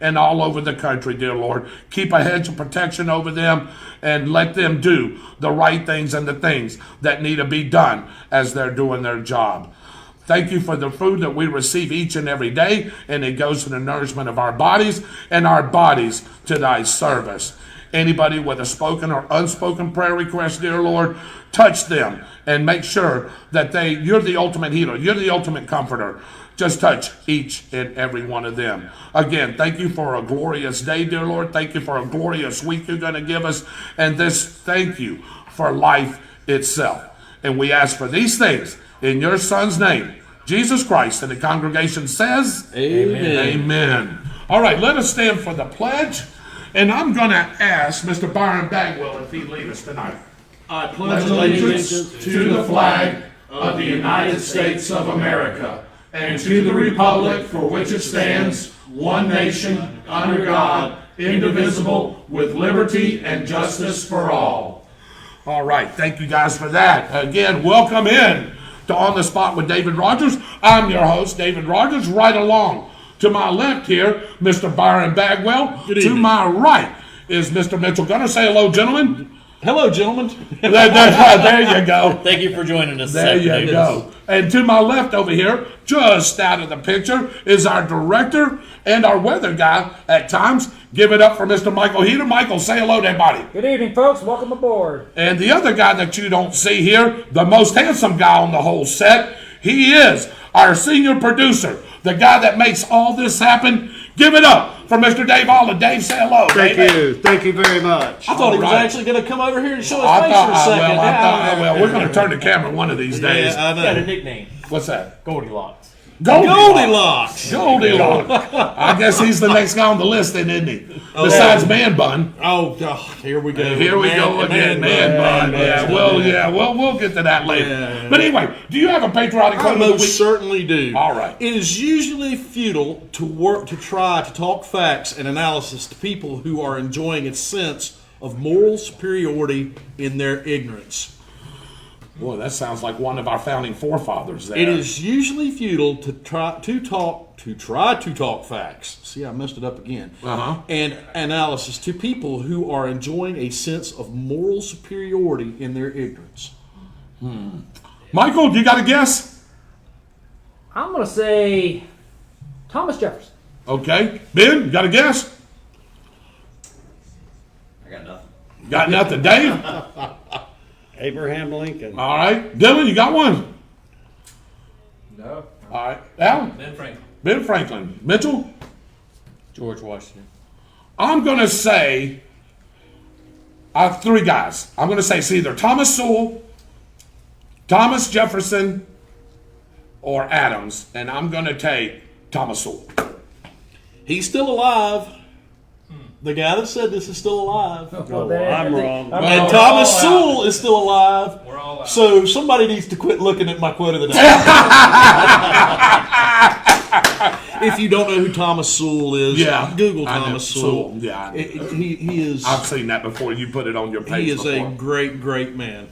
and all over the country, dear Lord. Keep a hedge of protection over them and let them do the right things and the things that need to be done as they're doing their job. Thank you for the food that we receive each and every day, and it goes to the nourishment of our bodies and our bodies to thy service. Anybody with a spoken or unspoken prayer request, dear Lord, touch them and make sure that you're the ultimate healer. You're the ultimate comforter. Just touch each and every one of them. Again, thank you for a glorious day, dear Lord. Thank you for a glorious week you're going to give us. And thank you for life itself. And we ask for these things in your Son's name, Jesus Christ. And the congregation says, Amen. Amen. All right, let us stand for the pledge. And I'm going to ask Mr. Byron Bagwell if he'd lead us tonight. I pledge allegiance to the flag of the United States of America and to the republic for which it stands, one nation, under God, indivisible, with liberty and justice for all. All right, thank you guys for that. Again, welcome in to On the Spot with David Rodgers. I'm your host, David Rodgers. Right along to my left here, Mr. Byron Bagwell. Good to evening. my right is Mr. Mitchell Gunner. Say hello, gentlemen. Hello, gentlemen. There you go. Thank you for joining us. There you go. And to my left over here, just out of the picture, is our director and our weather guy at times. Give it up for Mr. Michael Heater. Michael, say hello to everybody. Good evening, folks. Welcome aboard. And the other guy that you don't see here, the most handsome guy on the whole set, he is our senior producer, the guy that makes all this happen. Give it up for Mr. Dave Allen. Dave, say hello. Thank you. Thank you very much. I thought he was right. actually going to come over here and show his face for a second. Well, we're going to turn the camera one of these days. Yeah, I know. Got a nickname, What's that? Goldilocks. Goldilocks. Goldilocks. I guess he's the next guy on the list then, isn't he? Besides Man Bun. Oh, God, here we go. Here we go again, Man Bun. We'll get to that later. Yeah. But anyway, do you have a patriotic I quote of the week? most certainly do. All right. It is usually futile to try to talk facts and analysis to people who are enjoying a sense of moral superiority in their ignorance. Boy, that sounds like one of our founding forefathers there. It is usually futile to try to talk facts. See, I messed it up again. And analysis to people who are enjoying a sense of moral superiority in their ignorance. Michael, do you got a guess? I'm going to say Thomas Jefferson. Okay. Ben, you got a guess? I got nothing. Got nothing. Dave? Abraham Lincoln. All right. Dylan, you got one? No. All right. Al? Ben Franklin. Ben Franklin. Mitchell? George Washington. I'm going to say, I have three guys. I'm going to say it's either Thomas Sewell, Thomas Jefferson, or Adams. And I'm going to take Thomas Sewell. He's still alive. The guy that said this is still alive. Oh, I'm wrong. And Thomas Sewell is still alive. We're all out. So somebody needs to quit looking at my quote of the day. If you don't know who Thomas Sewell is, Google I know. Thomas Sewell. Yeah, I know. He is. I've seen that before. You put it on your page He is before. a great, great man.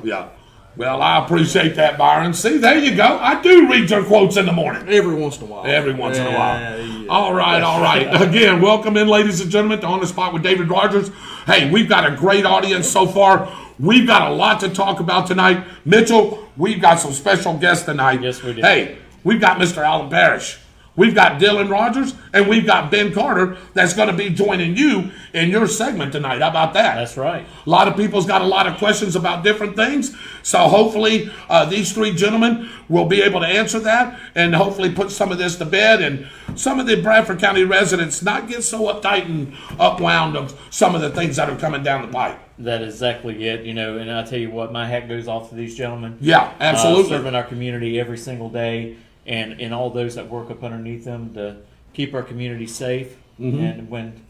Yeah. Well, I appreciate that, Byron. See, there you go. I do read your quotes in the morning. Every once in a while. Every once in a while. Yeah. All right. Again, welcome in, ladies and gentlemen, to On the Spot with David Rodgers. Hey, we've got a great audience so far. We've got a lot to talk about tonight. Mitchell, we've got some special guests tonight. Yes, we do. Hey, we've got Mr. Alan Parrish. We've got Dylan Rodgers, and we've got Ben Carter that's going to be joining you in your segment tonight. How about that? That's right. A lot of people's got a lot of questions about different things. So hopefully these three gentlemen will be able to answer that and hopefully put some of this to bed and some of the Bradford County residents not get so uptight and upwound of some of the things that are coming down the pipe. That is exactly it. And I tell you what, my hat goes off to these gentlemen. Yeah, absolutely. Serving our community every single day. And all those that work up underneath them to keep our community safe. Mm-hmm. And when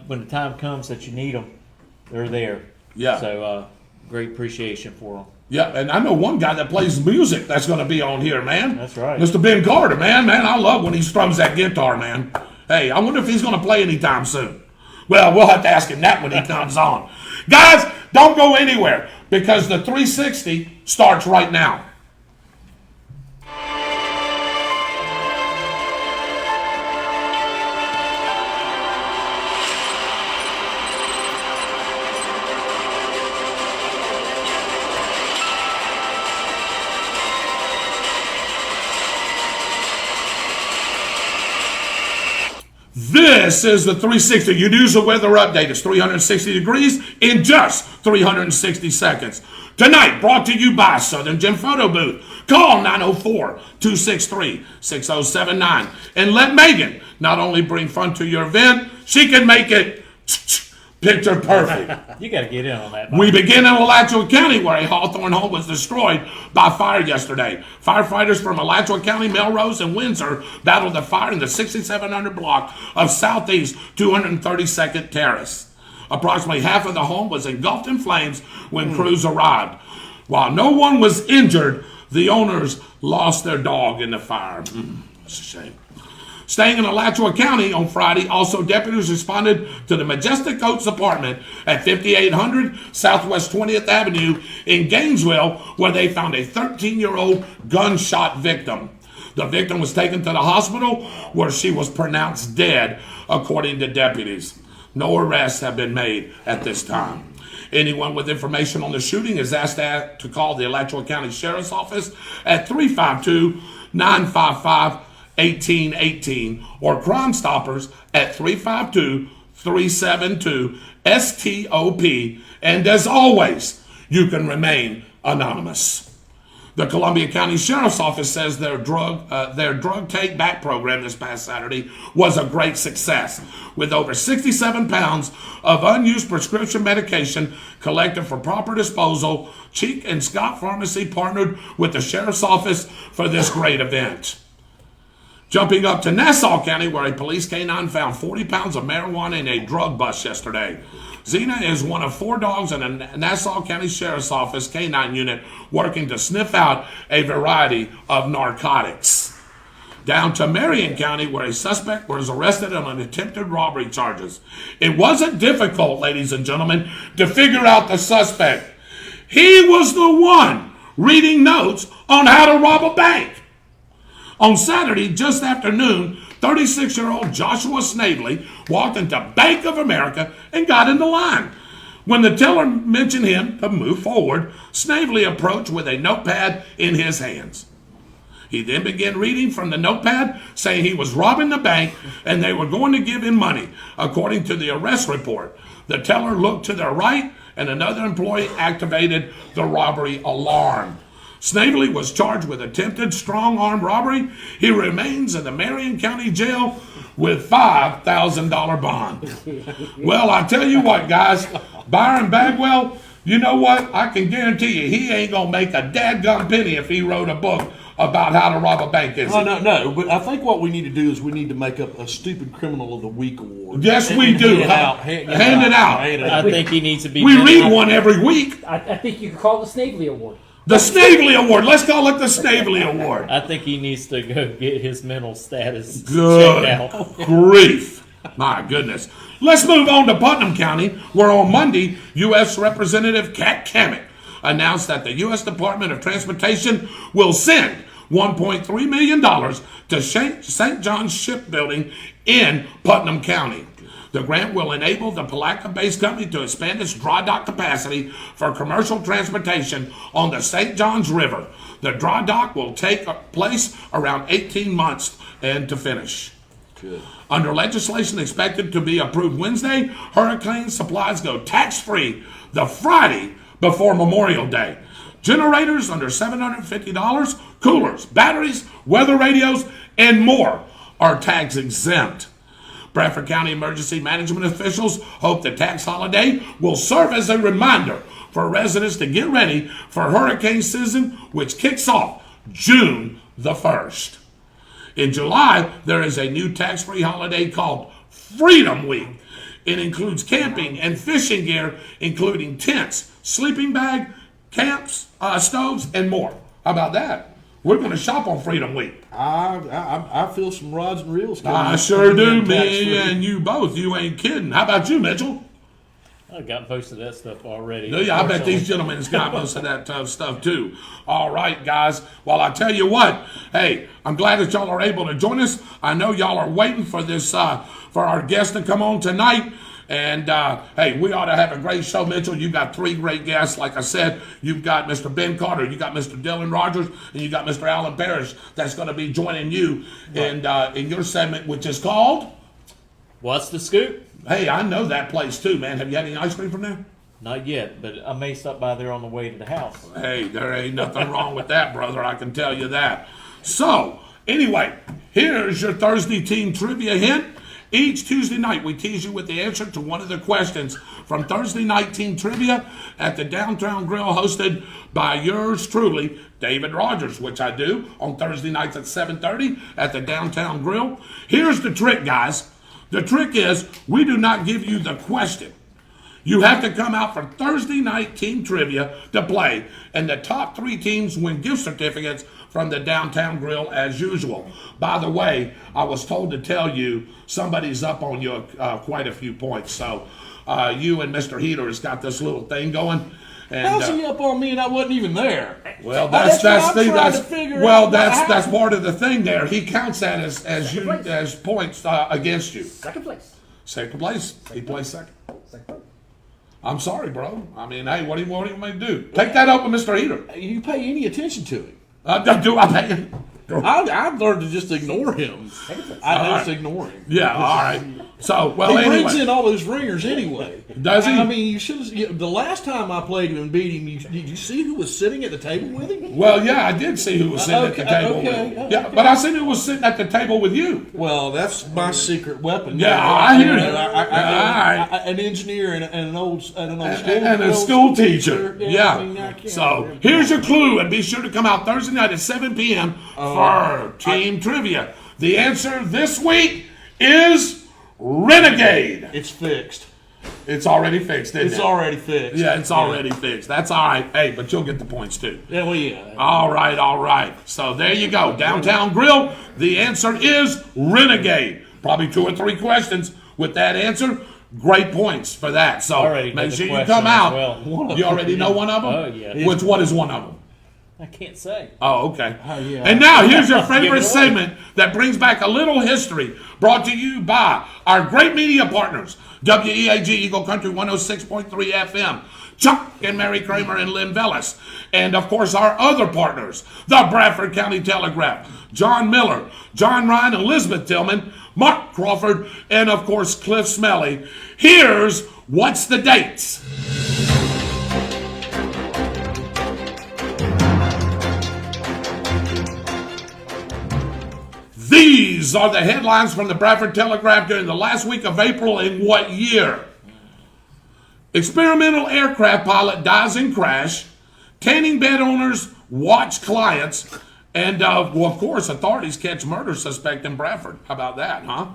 the time comes that you need them, they're there. Yeah. So great appreciation for them. Yeah, and I know one guy that plays music that's going to be on here, man. That's right. Mr. Ben Carter, man, I love when he strums that guitar, man. Hey, I wonder if he's going to play anytime soon. Well, we'll have to ask him that when he comes on. Guys, don't go anywhere because the 360 starts right now. This is the 360. Your news and weather update is 360 degrees in just 360 seconds. Tonight, brought to you by Southern Gem Photo Booth. Call 904-263-6079 and let Megan not only bring fun to your event, she can make it picture perfect. You got to get in on that. We begin in Alachua County, where a Hawthorne home was destroyed by fire yesterday. Firefighters from Alachua County, Melrose, and Windsor battled the fire in the 6700 block of Southeast 232nd Terrace. Approximately half of the home was engulfed in flames when crews arrived. While no one was injured, the owners lost their dog in the fire. That's a shame. Staying in Alachua County on Friday, also deputies responded to the Majestic Oaks apartment at 5800 Southwest 20th Avenue in Gainesville, where they found a 13-year-old gunshot victim. The victim was taken to the hospital, where she was pronounced dead, according to deputies. No arrests have been made at this time. Anyone with information on the shooting is asked to call the Alachua County Sheriff's Office at 352-955-1818 or Crime Stoppers at 352-372-STOP. And as always, you can remain anonymous. The Columbia County Sheriff's Office says their drug take back program this past Saturday was a great success, with over 67 pounds of unused prescription medication collected for proper disposal. Cheek and Scott Pharmacy partnered with the Sheriff's Office for this great event. Jumping up to Nassau County, where a police canine found 40 pounds of marijuana in a drug bust yesterday. Xena is one of 4 dogs in a Nassau County Sheriff's Office canine unit working to sniff out a variety of narcotics. Down to Marion County, where a suspect was arrested on an attempted robbery charges. It wasn't difficult, ladies and gentlemen, to figure out the suspect. He was the one reading notes on how to rob a bank. On Saturday, just after noon, 36-year-old Joshua Snavely walked into Bank of America and got in the line. When the teller mentioned him to move forward, Snavely approached with a notepad in his hands. He then began reading from the notepad, saying he was robbing the bank and they were going to give him money, according to the arrest report. The teller looked to their right and another employee activated the robbery alarm. Snavely was charged with attempted strong-arm robbery. He remains in the Marion County Jail with $5,000 bond. Well, I tell you what, guys, Byron Bagwell, you know what? I can guarantee you he ain't going to make a dadgum penny if he wrote a book about how to rob a bank, is he? No, but I think what we need to do is we need to make up a Stupid Criminal of the Week award. Yes, we do. Hand it out. I think he needs to be. We read one every week. I think you could call it the Snavely Award. The Snavely Award. Let's call it the Snavely Award. I think he needs to go get his mental status Good checked out. grief. My goodness. Let's move on to Putnam County, where on Monday, U.S. Representative Kat Kamek announced that the U.S. Department of Transportation will send $1.3 million to St. John's Shipbuilding in Putnam County. The grant will enable the Palatka-based company to expand its dry dock capacity for commercial transportation on the St. Johns River. The dry dock will take place around 18 months and to finish. Good. Under legislation expected to be approved Wednesday, hurricane supplies go tax-free the Friday before Memorial Day. Generators under $750, coolers, batteries, weather radios, and more are tax exempt. Bradford County emergency management officials hope the tax holiday will serve as a reminder for residents to get ready for hurricane season, which kicks off June the 1st. In July, there is a new tax-free holiday called Freedom Week. It includes camping and fishing gear, including tents, sleeping bag, camps, stoves, and more. How about that? We're going to shop on Freedom Week. I feel some rods and reels coming. I sure do, me and you both. You ain't kidding. How about you, Mitchell? I got most of that stuff already. Do you? I bet these gentlemen has got most of that tough stuff too. All right, guys. Well, I tell you what. Hey, I'm glad that y'all are able to join us. I know y'all are waiting for this, for our guest to come on tonight. And, hey, we ought to have a great show, Mitchell. You've got 3 great guests. Like I said, you've got Mr. Ben Carter, you got Mr. Dylan Rodgers, and you got Mr. Alan Parrish that's going to be joining you in your segment, which is called What's the scoop? Hey, I know that place too, man. Have you had any ice cream from there? Not yet, but I may stop by there on the way to the house. Hey, there ain't nothing wrong with that, brother. I can tell you that. So, anyway, here's your Thursday team trivia hint. Each Tuesday night, we tease you with the answer to one of the questions from Thursday night team trivia at the Downtown Grill, hosted by yours truly, David Rodgers, which I do on Thursday nights at 7:30 at the Downtown Grill. Here's the trick, guys. The trick is we do not give you the question. You have to come out for Thursday night team trivia to play, and the top 3 teams win gift certificates from the Downtown Grill as usual. By the way, I was told to tell you somebody's up on you quite a few points. So you and Mr. Heater has got this little thing going. And, How's he up on me and I wasn't even there? well, That's what I'm trying to figure out. that's part of the thing there. He counts that as points against you. Second place. Second place. He plays second. Second place. I'm sorry, bro. I mean, hey, what do you want me to do? Take that up with Mr. Heater. You pay any attention to him? Do I pay him? I've learned to just ignore him. I just ignore him. Yeah, all right. So, well, He brings anyway. in all those ringers anyway. Does he? I mean, you should have. The last time I played him and beat him, did you see who was sitting at the table with him? Well, yeah, I did see who was sitting at the table with him. Yeah, but I seen who was sitting at the table with you. Well, that's my secret weapon. Yeah, I hear you. An engineer and an old school And a school teacher. Yeah. I mean, I Yeah. can't- So, here's your clue, and be sure to come out Thursday night at 7 p.m. for team trivia. The answer this week is Renegade. It's fixed. It's already fixed, isn't it? It's already fixed. Yeah, it's already fixed. That's all right. Hey, but you'll get the points too. Yeah, well, yeah. All right, all right. So there you go. Downtown Grill. The answer is Renegade. Probably 2 or 3 questions with that answer. Great points for that. So Already make got sure the you question come as out. well. You already know one of them? Oh, yeah. Which one is one of them? I can't say. Oh, okay. yeah. And now here's your Give favorite it away. segment that brings back a little history, brought to you by our great media partners, WEAG Eagle Country 106.3 FM, Chuck and Mary Kramer and Lynn Vellis, and of course our other partners, the Bradford County Telegraph, John Miller, John Ryan, Elizabeth Tillman, Mark Crawford, and of course Cliff Smelly. Here's What's the Dates? These are the headlines from the Bradford Telegraph during the last week of April in what year? Experimental aircraft pilot dies in crash. Tanning bed owners watch clients. And, well, of course, authorities catch murder suspect in Bradford. How about that, huh?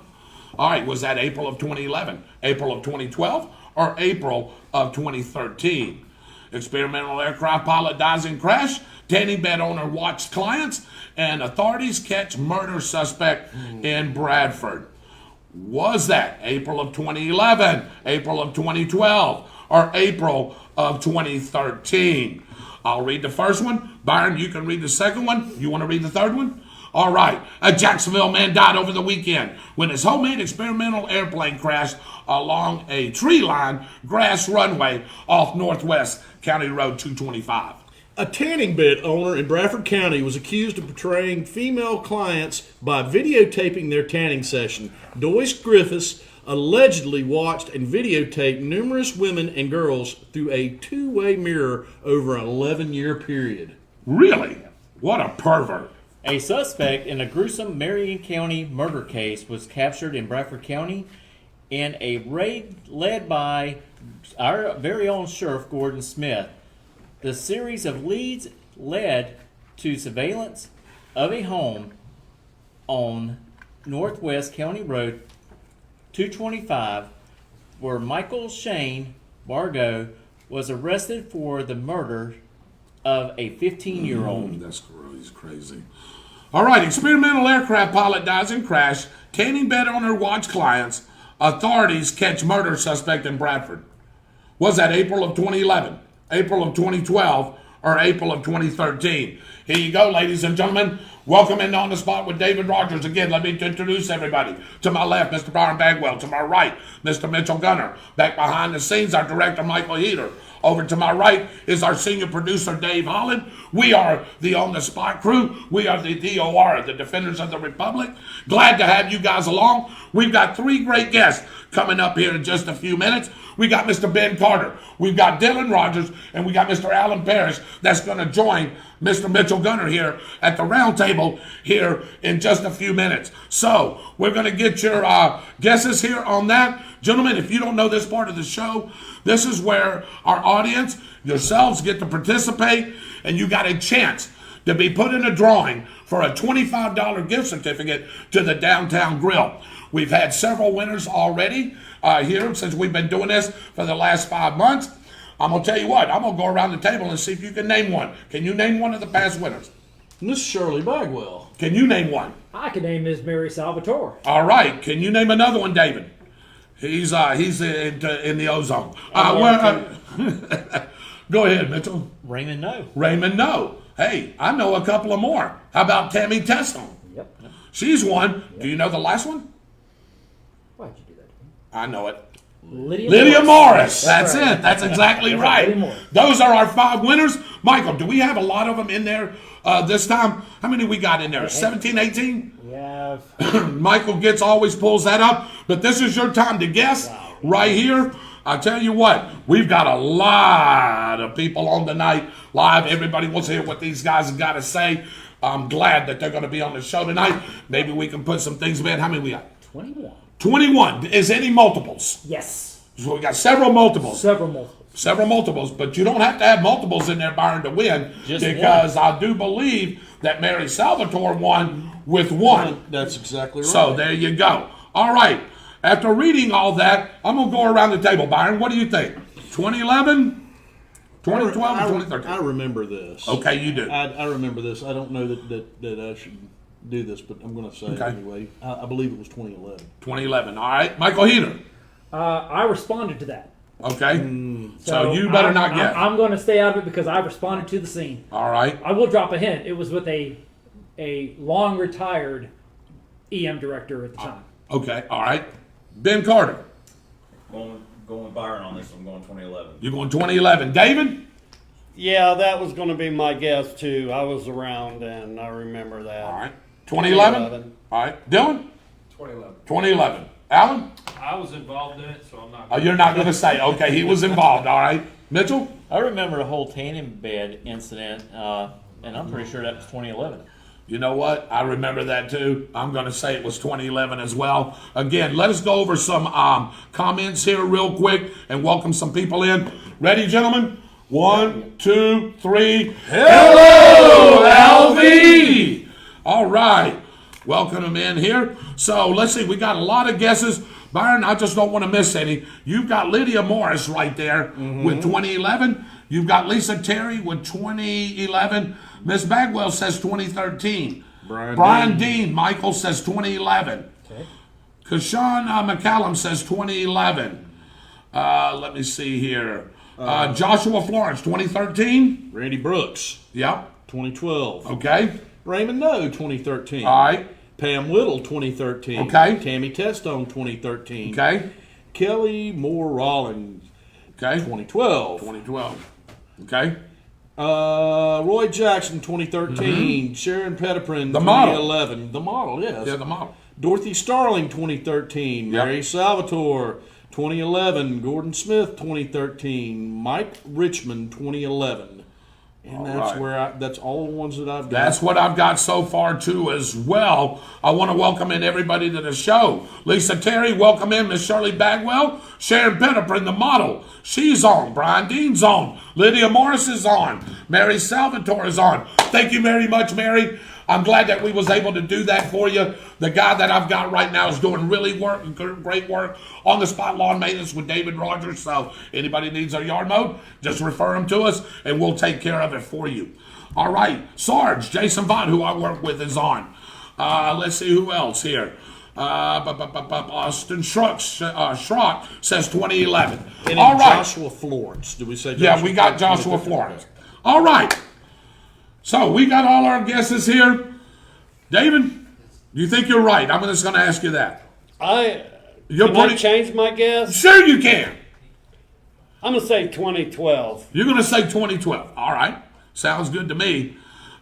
All right, was that April of 2011, April of 2012, or April of 2013? Experimental aircraft pilot dies in crash. Tanning bed owner watched clients, and authorities catch murder suspect in Bradford. Was that April of 2011, April of 2012, or April of 2013? I'll read the first one. Byron, you can read the second one. You want to read the third one? All right. A Jacksonville man died over the weekend when his homemade experimental airplane crashed along a tree-lined grass runway off Northwest County Road 225. A tanning bed owner in Bradford County was accused of betraying female clients by videotaping their tanning session. Doyce Griffiths allegedly watched and videotaped numerous women and girls through a two-way mirror over an 11-year period. Really? What a pervert. A suspect in a gruesome Marion County murder case was captured in Bradford County in a raid led by our very own Sheriff Gordon Smith. The series of leads led to surveillance of a home on Northwest County Road 225 where Michael Shane Bargo was arrested for the murder of a 15-year-old. That's crazy. All right, experimental aircraft pilot dies in crash. Tanning bed owner watch clients. Authorities catch murder suspect in Bradford. Was that April of 2011, April of 2012, or April of 2013? Here you go, ladies and gentlemen. Welcome in On the Spot with David Rodgers. Again, let me introduce everybody. To my left, Mr. Byron Bagwell. To my right, Mr. Mitchell Gunner. Back behind the scenes, our director, Michael Heater. Over to my right is our senior producer, Dave Holland. We are the On the Spot crew. We are the DOR, the Defenders of the Republic. Glad to have you guys along. We've got 3 great guests coming up here in just a few minutes. We got Mr. Ben Carter, we've got David Rodgers, and we got Mr. Alan Parrish that's going to join Mr. Mitchell Gunner here at the round table here in just a few minutes. So we're going to get your guesses here on that. Gentlemen, if you don't know this part of the show, this is where our audience, yourselves, get to participate, and you got a chance to be put in a drawing for a $25 gift certificate to the Downtown Grill. We've had several winners already here since we've been doing this for the last 5 months. I'm going to tell you what, I'm going to go around the table and see if you can name one. Can you name one of the past winners? Miss Shirley Bagwell. Can you name one? I can name Ms. Mary Salvatore. All right. Can you name another one, David? He's in the ozone. Go ahead, Mitchell. Raymond, no. Raymond, no. Hey, I know a couple of more. How about Tammy Testone? Yep. She's one. Do you know the last one? Why'd you do that to me? I know it. Lydia Morris. That's right. it. That's exactly right. Lydia Morris. Those are our 5 winners. Michael, do we have a lot of them in there this time? How many we got in there? 17, 18? We have Michael always pulls that up. But this is your time to guess right here. I'll tell you what, we've got a lot of people on tonight live. Everybody wants to hear what these guys have got to say. I'm glad that they're going to be on the show tonight. Maybe we can put some things in. How many we got? 21. 21. Is any multiples? Yes. So we got several multiples. Several multiples. But you don't have to have multiples in there, Byron, to win. Just because I do believe that Mary Salvatore won with 1. That's exactly right. So there you go. All right. After reading all that, I'm going to go around the table. Byron, what do you think? 2011, 2012, or 2013? I remember this. Okay, you do. I remember this. I don't know that I should do this, but I'm going to say it Okay. anyway. I believe it was 2011. 2011. All right. Michael Heater. I responded to that. Okay. So you better not get. I'm going to stay out of it because I responded to the scene. All right. I will drop a hint. It was with a long retired EM director at the time. Okay. All right. Ben Carter. Going Byron on this. I'm going 2011. You're going 2011. David? Yeah, that was going to be my guess too. I was around and I remember that. All right. 2011? 2011. All right. Dylan? 2011. 2011. Alan? I was involved in it, so I'm not. Oh, you're not going to say. Okay, he was involved. All right. Mitchell? I remember the whole tanning bed incident, and I'm pretty sure that was 2011. You know what? I remember that too. I'm going to say it was 2011 as well. Again, let us go over some comments here real quick and welcome some people in. Ready, gentlemen? 1, 2, 3. Hello, LV! All right. Welcome them in here. So let's see. We got a lot of guesses. Byron, I just don't want to miss any. You've got Lydia Morris right there with 2011. You've got Lisa Terry with 2011. Miss Bagwell says 2013. Brian Dean. Michael says 2011. Okay. Kashawn McCallum says 2011. Let me see here. Joshua Florence, 2013. Randy Brooks, Yep. 2012. Okay. Raymond No, 2013. All right. Pam Whittle, 2013. Okay. Tammy Testone, 2013. Okay. Kelly Moore Rollins, Okay. 2012. 2012. Okay. Roy Jackson, 2013. Sharon Pettiprin, The model. 2011. The model, yes. Yeah, the model. Dorothy Starling, 2013. Yep. Mary Salvatore, 2011. Gordon Smith, 2013. Mike Richmond, 2011. And that's right. that's all the ones that I've got. That's what I've got so far, too, as well. I want to welcome in everybody to the show. Lisa Terry, welcome in. Miss Shirley Bagwell. Sharon Pettiprin, the model. She's on. Brian Dean's on. Lydia Morris is on. Mary Salvatore is on. Thank you very much, Mary. I'm glad that we was able to do that for you. The guy that I've got right now is doing great work on the spot lawn maintenance with David Rodgers. So anybody needs a yard mowed, just refer them to us and we'll take care of it for you. All right, Sarge, Jason Vaught, who I work with, is on. Let's see who else here. Austin Schrock says 2011. And All right. Joshua Florence. Did we say Joshua? Yeah, we got Joshua Florence. All right. So we got all our guesses here. David, do you think you're right? I'm just going to ask you that. Can I change my guess? Sure you can. I'm going to say 2012. You're going to say 2012. All right. Sounds good to me.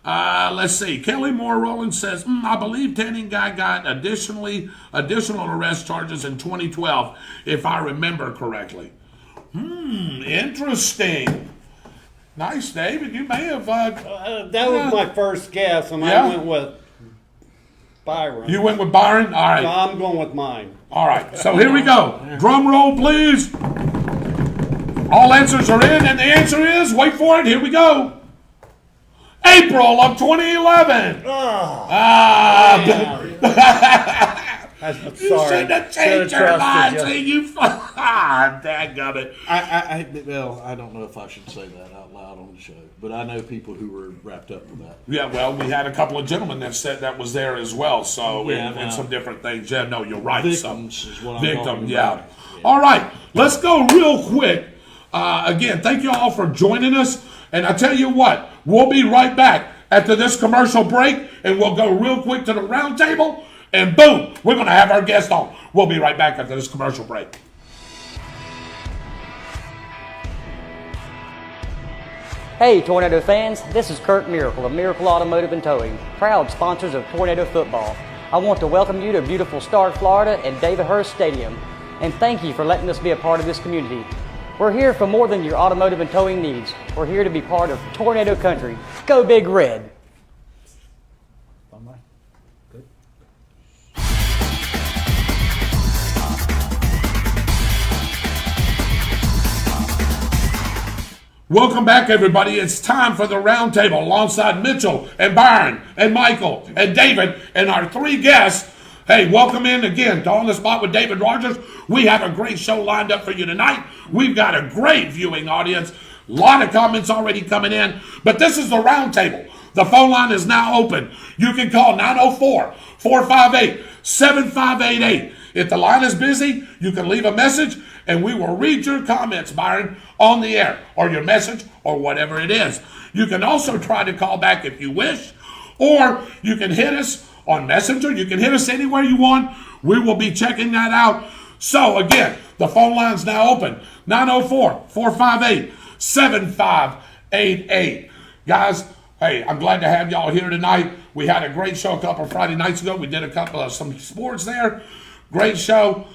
Let's see. Kelly Moore Rowland says, I believe Tanning Guy got additional arrest charges in 2012, if I remember correctly. Interesting. Nice, David. You may have. That was my first guess, and Yeah? I went with Byron. You went with Byron? All right. So I'm going with mine. All right. So here we go. Drum roll, please. All answers are in, and the answer is, wait for it, here we go. April of 2011. I'm You sorry. shouldn't have changed your Should've mind. trusted See, you. you dadgummit. Well, I don't know if I should say that out loud on the show, but I know people who were wrapped up with that. Yeah, well, we had a couple of gentlemen that said that was there as well. So, Yeah, and some different things. Yeah, no, you're right. Victims is what I'm Victim, talking yeah. about. All right, let's go real quick. Again, thank you all for joining us. And I tell you what, we'll be right back after this commercial break, and we'll go real quick to the round table, and boom, we're going to have our guest on. We'll be right back after this commercial break. Hey Tornado fans, this is Kurt Miracle of Miracle Automotive and Towing, proud sponsors of Tornado Football. I want to welcome you to beautiful Stark, Florida at David Hurst Stadium, and thank you for letting us be a part of this community. We're here for more than your automotive and towing needs. We're here to be part of Tornado Country. Go Big Red! Welcome back, everybody. It's time for the round table alongside Mitchell and Byron and Michael and David and our three guests. Hey, welcome in again to On the Spot with David Rodgers. We have a great show lined up for you tonight. We've got a great viewing audience. A lot of comments already coming in. But this is the round table. The phone line is now open. You can call 904-458-7588. If the line is busy, you can leave a message and we will read your comments, Byron, on the air, or your message, or whatever it is. You can also try to call back if you wish, or you can hit us on Messenger. You can hit us anywhere you want. We will be checking that out. So again, the phone line's now open. 904-458-7588. Guys, hey, I'm glad to have y'all here tonight. We had a great show a couple of Friday nights ago. We did a couple of some sports there. Great show.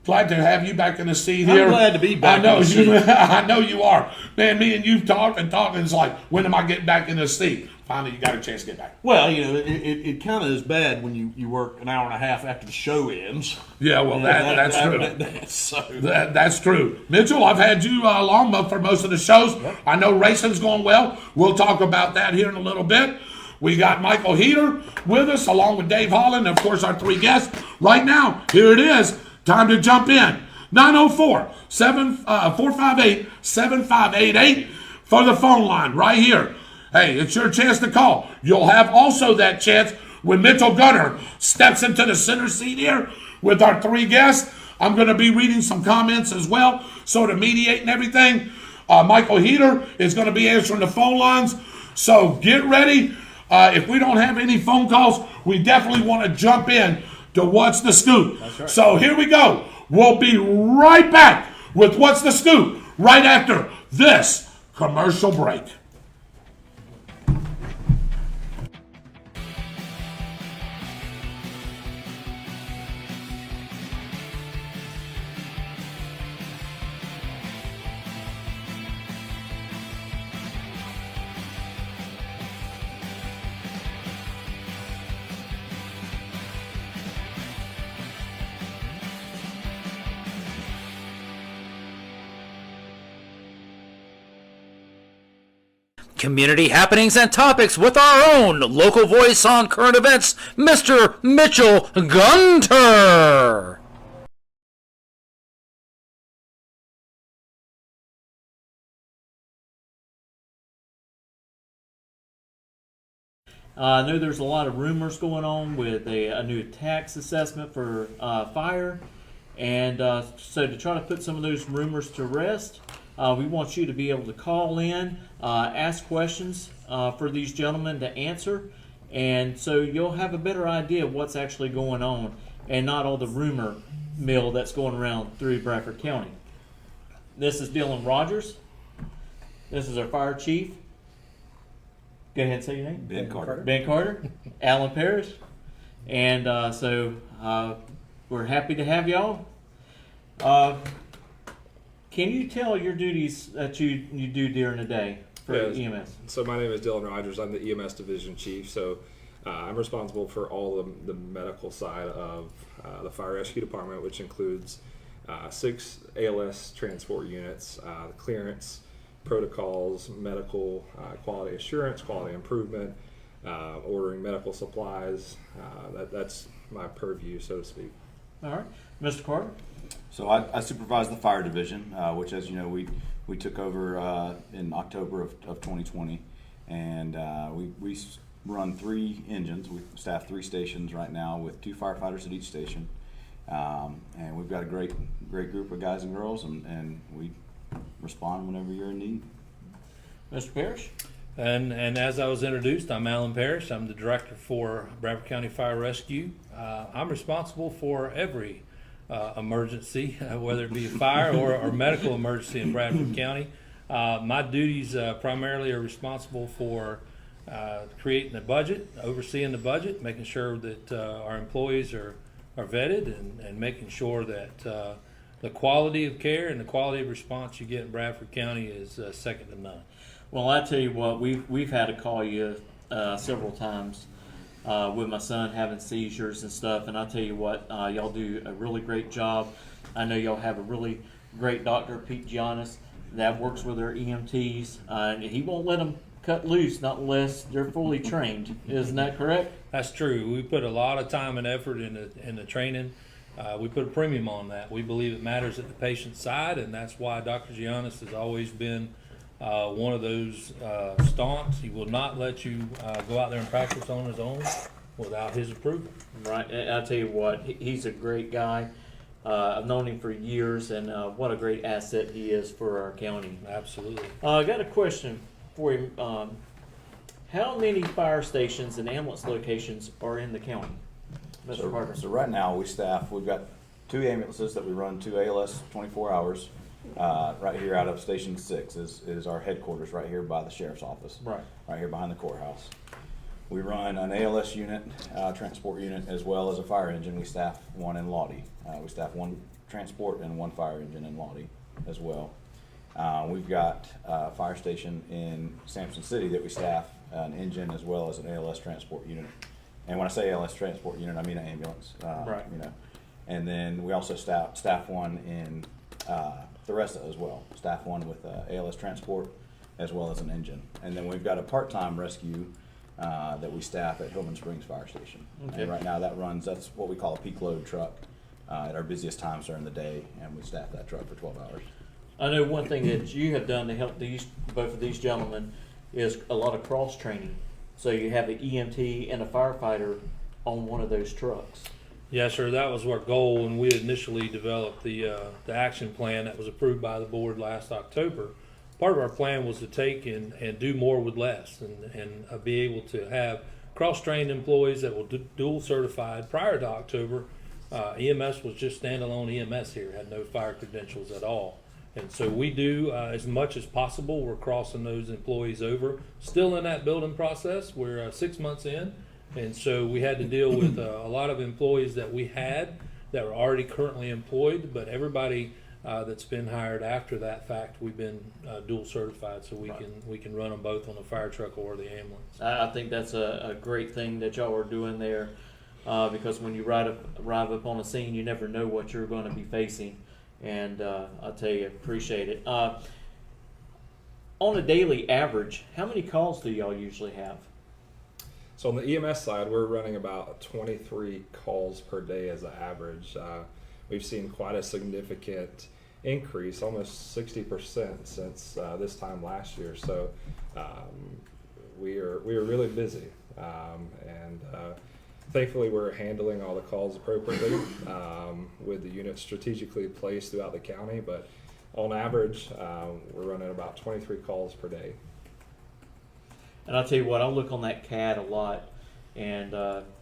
Glad to have you back in the seat here. I'm glad to be back I know in the seat. I know you are. Man, me and you talk, and it's like, when am I getting back in the seat? Finally, you got a chance to get back. Well, it kind of is bad when you work an hour and a half after the show ends. Yeah, well, that's true. So That's true. Mitchell, I've had you along for most of the shows. Yep. I know racing's going well. We'll talk about that here in a little bit. We got Michael Heater with us, along with Dave Holland, and, of course, our three guests. Right now, here it is. Time to jump in. 904-458-7588 for the phone line right here. Hey, it's your chance to call. You'll have also that chance when Mitchell Gunner steps into the center seat here with our three guests. I'm going to be reading some comments as well, so to mediate and everything. Michael Heater is going to be answering the phone lines, so get ready. If we don't have any phone calls, we definitely want to jump in to What's the Scoop. That's right. So here we go. We'll be right back with What's the Scoop right after this commercial break. Community happenings and topics with our own local voice on current events, Mr. Mitchell Gunter. I know there's a lot of rumors going on with a new tax assessment for fire. And so to try to put some of those rumors to rest, we want you to be able to call in, ask questions for these gentlemen to answer, and so you'll have a better idea of what's actually going on and not all the rumor mill that's going around through Bradford County. This is David Rodgers. This is our fire chief. Go ahead and say your name. Ben Carter. Ben Carter. Alan Parrish. And we're happy to have y'all. Can you tell your duties that you do during the day for EMS? So my name is David Rodgers. I'm the EMS division chief. So I'm responsible for all the medical side of the fire rescue department, which includes 6 ALS transport units, clearance, protocols, medical quality assurance, quality improvement, ordering medical supplies. That's my purview, so to speak. All right. Mr. Carter? So I supervise the fire division, which, as you know, we took over in October of 2020, and we run 3 engines. We staff 3 stations right now with 2 firefighters at each station, and we've got a great group of guys and girls, and we respond whenever you're in need. Mr. Parrish? And as I was introduced, I'm Alan Parrish. I'm the director for Bradford County Fire Rescue. I'm responsible for every emergency, whether it be a fire or medical emergency in Bradford County. My duties primarily are responsible for creating the budget, overseeing the budget, making sure that our employees are vetted, and making sure that the quality of care and the quality of response you get in Bradford County is second to none. Well, I tell you what, we've had to call you several times with my son having seizures and stuff, and I tell you what, y'all do a really great job. I know y'all have a really great doctor, Pete Giannis, that works with our EMTs, and he won't let them cut loose not unless they're fully trained. Isn't that correct? That's true. We put a lot of time and effort in the training. We put a premium on that. We believe it matters at the patient's side, and that's why Dr. Giannis has always been one of those staunch. He will not let you go out there and practice on his own without his approval. Right. I tell you what, he's a great guy. I've known him for years, and what a great asset he is for our county. Absolutely. I got a question for him. How many fire stations and ambulance locations are in the county, Mr. Carter? So right now we've got 2 ambulances that we run 2 ALS 24 hours. Right here out of Station 6 is our headquarters right here by the sheriff's office. Right here behind the courthouse. We run an ALS unit, transport unit, as well as a fire engine. We staff 1 in Lottie. We staff 1 transport and 1 fire engine in Lottie as well. We've got a fire station in Sampson City that we staff an engine as well as an ALS transport unit. And when I say ALS transport unit, I mean an ambulance. You know. And then we also staff 1 in Theresa as well. Staff 1 with ALS transport as well as an engine. And then we've got a part-time rescue that we staff at Hillman Springs Fire Station. Okay. And right now that's what we call a peak load truck at our busiest times during the day, and we staff that truck for 12 hours. I know one thing that you have done to help both of these gentlemen is a lot of cross training. So you have an EMT and a firefighter on one of those trucks. Yes, sir. That was our goal when we initially developed the action plan that was approved by the board last October. Part of our plan was to take and do more with less, and be able to have cross-trained employees that were dual certified. Prior to October, EMS was just standalone EMS here, had no fire credentials at all. And so we do, as much as possible, we're crossing those employees over. Still in that building process, we're 6 months in, and so we had to deal with a lot of employees that we had that were already currently employed, but everybody that's been hired after that fact, we've been dual certified, so we can run them both on the fire truck or the ambulance. I think that's a great thing that y'all are doing there, because when you arrive up on a scene, you never know what you're going to be facing. And I'll tell you, appreciate it. On a daily average, how many calls do y'all usually have? So on the EMS side, we're running about 23 calls per day as an average. We've seen quite a significant increase, almost 60% since this time last year. So we are really busy, and thankfully, we're handling all the calls appropriately with the units strategically placed throughout the county. But on average, we're running about 23 calls per day. And I'll tell you what, I look on that CAD a lot, And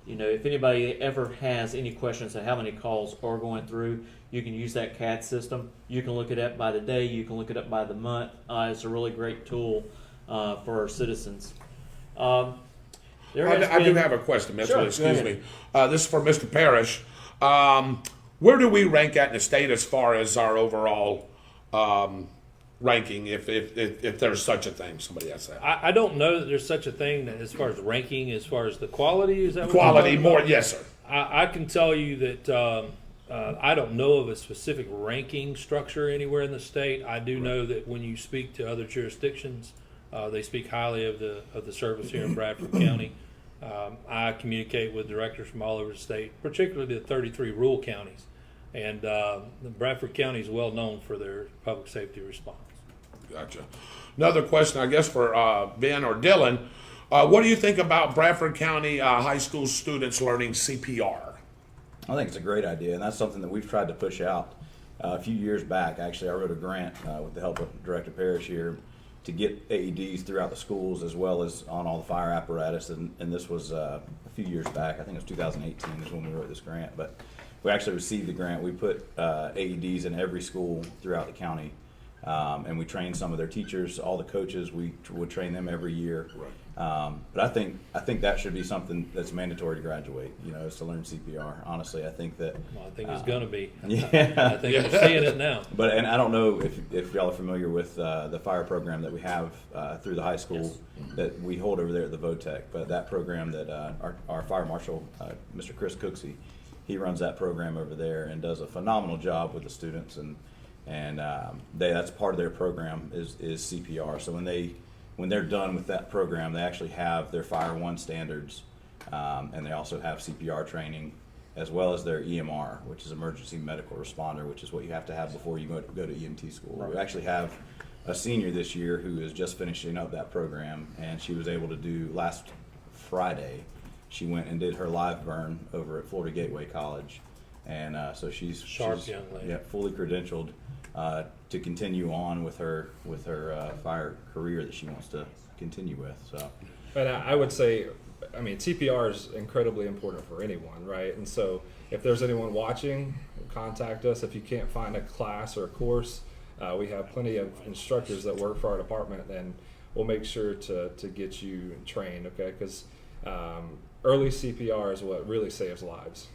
if anybody ever has any questions on how many calls are going through, you can use that CAD system. You can look it up by the day. You can look it up by the month. It's a really great tool for our citizens. I do have a question, Mitchell. Sure, Excuse me. This is for Mr. Parrish. Where do we rank at in the state as far as our overall ranking, if there's such a thing? Somebody asked that. I don't know that there's such a thing that as far as ranking, as far as the quality, is that what Quality you're talking more, about? yes, sir. I can tell you that I don't know of a specific ranking structure anywhere in the state. I do know that when you speak to other jurisdictions, they speak highly of the service here in Bradford County. I communicate with directors from all over the state, particularly the 33 rural counties. And Bradford County is well known for their public safety response. Gotcha. Another question, I guess, for Ben or Dylan. What do you think about Bradford County high school students learning CPR? I think it's a great idea, and that's something that we've tried to push out. A few years back, actually, I wrote a grant with the help of Director Parrish here to get AEDs throughout the schools as well as on all the fire apparatus, and this was a few years back. I think it was 2018 is when we wrote this grant, but we actually received the grant. We put AEDs in every school throughout the county, and we trained some of their teachers, all the coaches. We would train them every year. Right. But I think that should be something that's mandatory to graduate. Is to learn CPR. Honestly, I think that. Well, I think it's going to be. Yeah, I think we're seeing it now. And I don't know if y'all are familiar with the fire program that we have through the high school that we hold over there at the VOTEC. But that program that our fire marshal, Mr. Chris Cooksey, he runs that program over there and does a phenomenal job with the students, and that's part of their program is CPR. So when they're done with that program, they actually have their Fire 1 standards, and they also have CPR training, as well as their EMR, which is Emergency Medical Responder, which is what you have to have before you go to EMT school. Right. We actually have a senior this year who is just finishing up that program, and she was able to do last Friday. She went and did her live burn over at Florida Gateway College, and so she's young lady. Yeah, fully credentialed to continue on with her fire career that she wants to continue with. So, and I would say, I mean, CPR is incredibly important for anyone, right? And so, if there's anyone watching, contact us. If you can't find a class or a course, we have plenty of instructors that work for our department, and we'll make sure to get you trained. Okay, because early CPR is what really saves lives.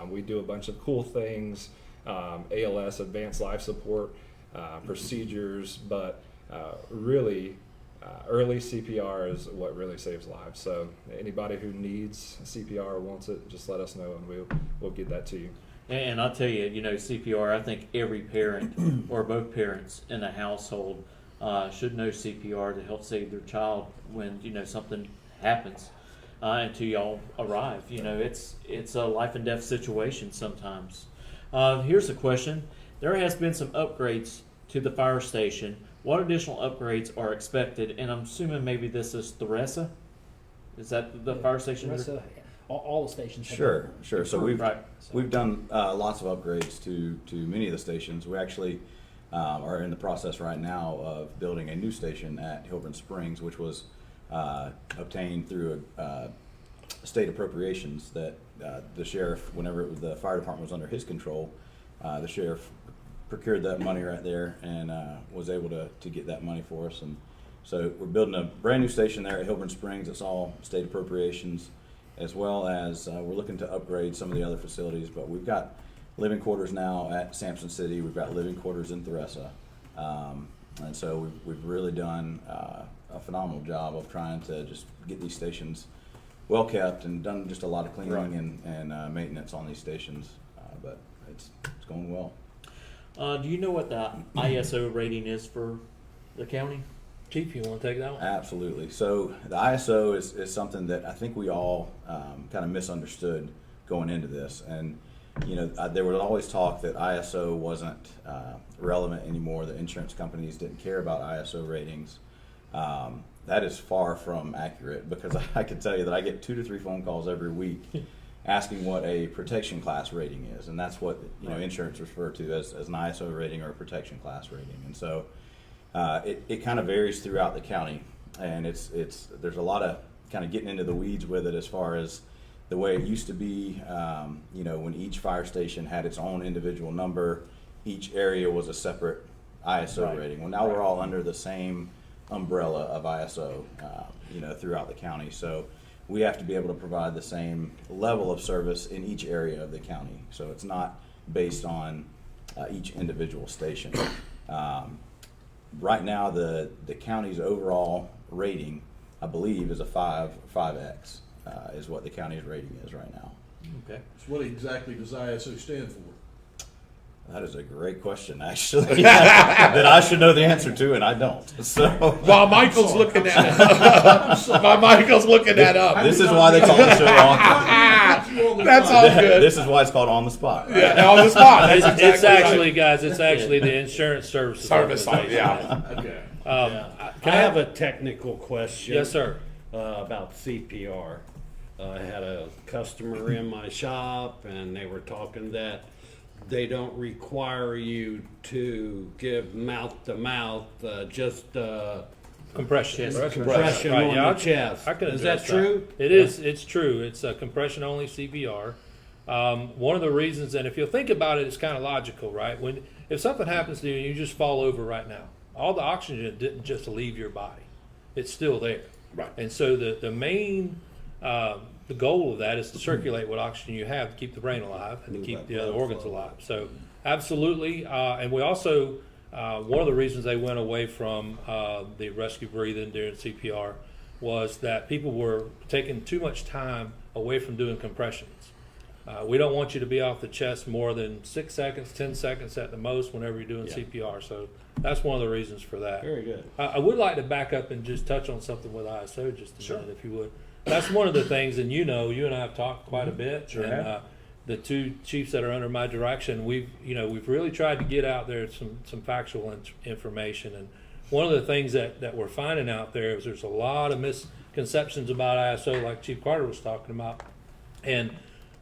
We do a bunch of cool things, ALS, advanced life support procedures, but really early CPR is what really saves lives. So anybody who needs CPR or wants it, just let us know and we'll get that to you. And I'll tell you, CPR, I think every parent or both parents in a household should know CPR to help save their child when, something happens. Until y'all arrive. It's a life and death situation sometimes. Here's a question. There has been some upgrades to the fire station. What additional upgrades are expected? And I'm assuming maybe this is Theresa? Is that the fire station? Theresa, all the stations. Sure. So we've done lots of upgrades to many of the stations. We actually are in the process right now of building a new station at Hilburn Springs, which was obtained through state appropriations that the sheriff, whenever the fire department was under his control, the sheriff procured that money right there and was able to get that money for us. And so we're building a brand new station there at Hilburn Springs. It's all state appropriations, as well as we're looking to upgrade some of the other facilities. But we've got living quarters now at Sampson City. We've got living quarters in Theresa. And so we've really done a phenomenal job of trying to just get these stations well kept and done just a lot of cleaning and maintenance on these stations. But it's going well. Do you know what the ISO rating is for the county? Chief, you want to take that one? Absolutely. So the ISO is something that I think we all kind of misunderstood going into this. And there was always talk that ISO wasn't relevant anymore, that insurance companies didn't care about ISO ratings. That is far from accurate, because I can tell you that I get 2 to 3 phone calls every week asking what a protection class rating is, and that's what insurance refer to as an ISO rating or a protection class rating. And so it kind of varies throughout the county, and there's a lot of kind of getting into the weeds with it as far as the way it used to be. When each fire station had its own individual number, each area was a separate ISO rating. Well, now we're all under the same umbrella of ISO, throughout the county. So we have to be able to provide the same level of service in each area of the county. So it's not based on each individual station. Right now, the county's overall rating, I believe, is a 5X, is what the county's rating is right now. Okay. So what exactly does ISO stand for? That is a great question, actually, that I should know the answer to, and I don't. So While Michael's looking at it up. This is why they call the show on. That's all good. This is why it's called On the Spot. Right? Yeah, on the spot. That's It's exactly actually, right. guys, it's actually the insurance services. Service, organization. yeah. Okay. I have a technical question. Yes, sir. About CPR. I had a customer in my shop, and they were talking that they don't require you to give mouth to mouth, just Compression. compression Right, on yeah, the chest. I can Is that address true? It is. It's true. It's a compression only CPR. One of the reasons, and if you'll think about it, it's kind of logical, right? If something happens to you and you just fall over right now, all the oxygen didn't just leave your body; it's still there. Right. And so the main the goal of that is to circulate what oxygen you have to keep the brain alive and to keep the other organs alive. So absolutely, and we also one of the reasons they went away from the rescue breathing during CPR was that people were taking too much time away from doing compressions. We don't want you to be off the chest more than 6 seconds, 10 seconds at the most whenever you're doing CPR. So that's one of the reasons for that. Very good. I would like to back up and just touch on something with ISO just a minute, if you would. That's one of the things, and you and I have talked quite a bit. Sure and, have. The two chiefs that are under my direction, we've really tried to get out there some factual information. And one of the things that we're finding out there is there's a lot of misconceptions about ISO, like Chief Carter was talking about. And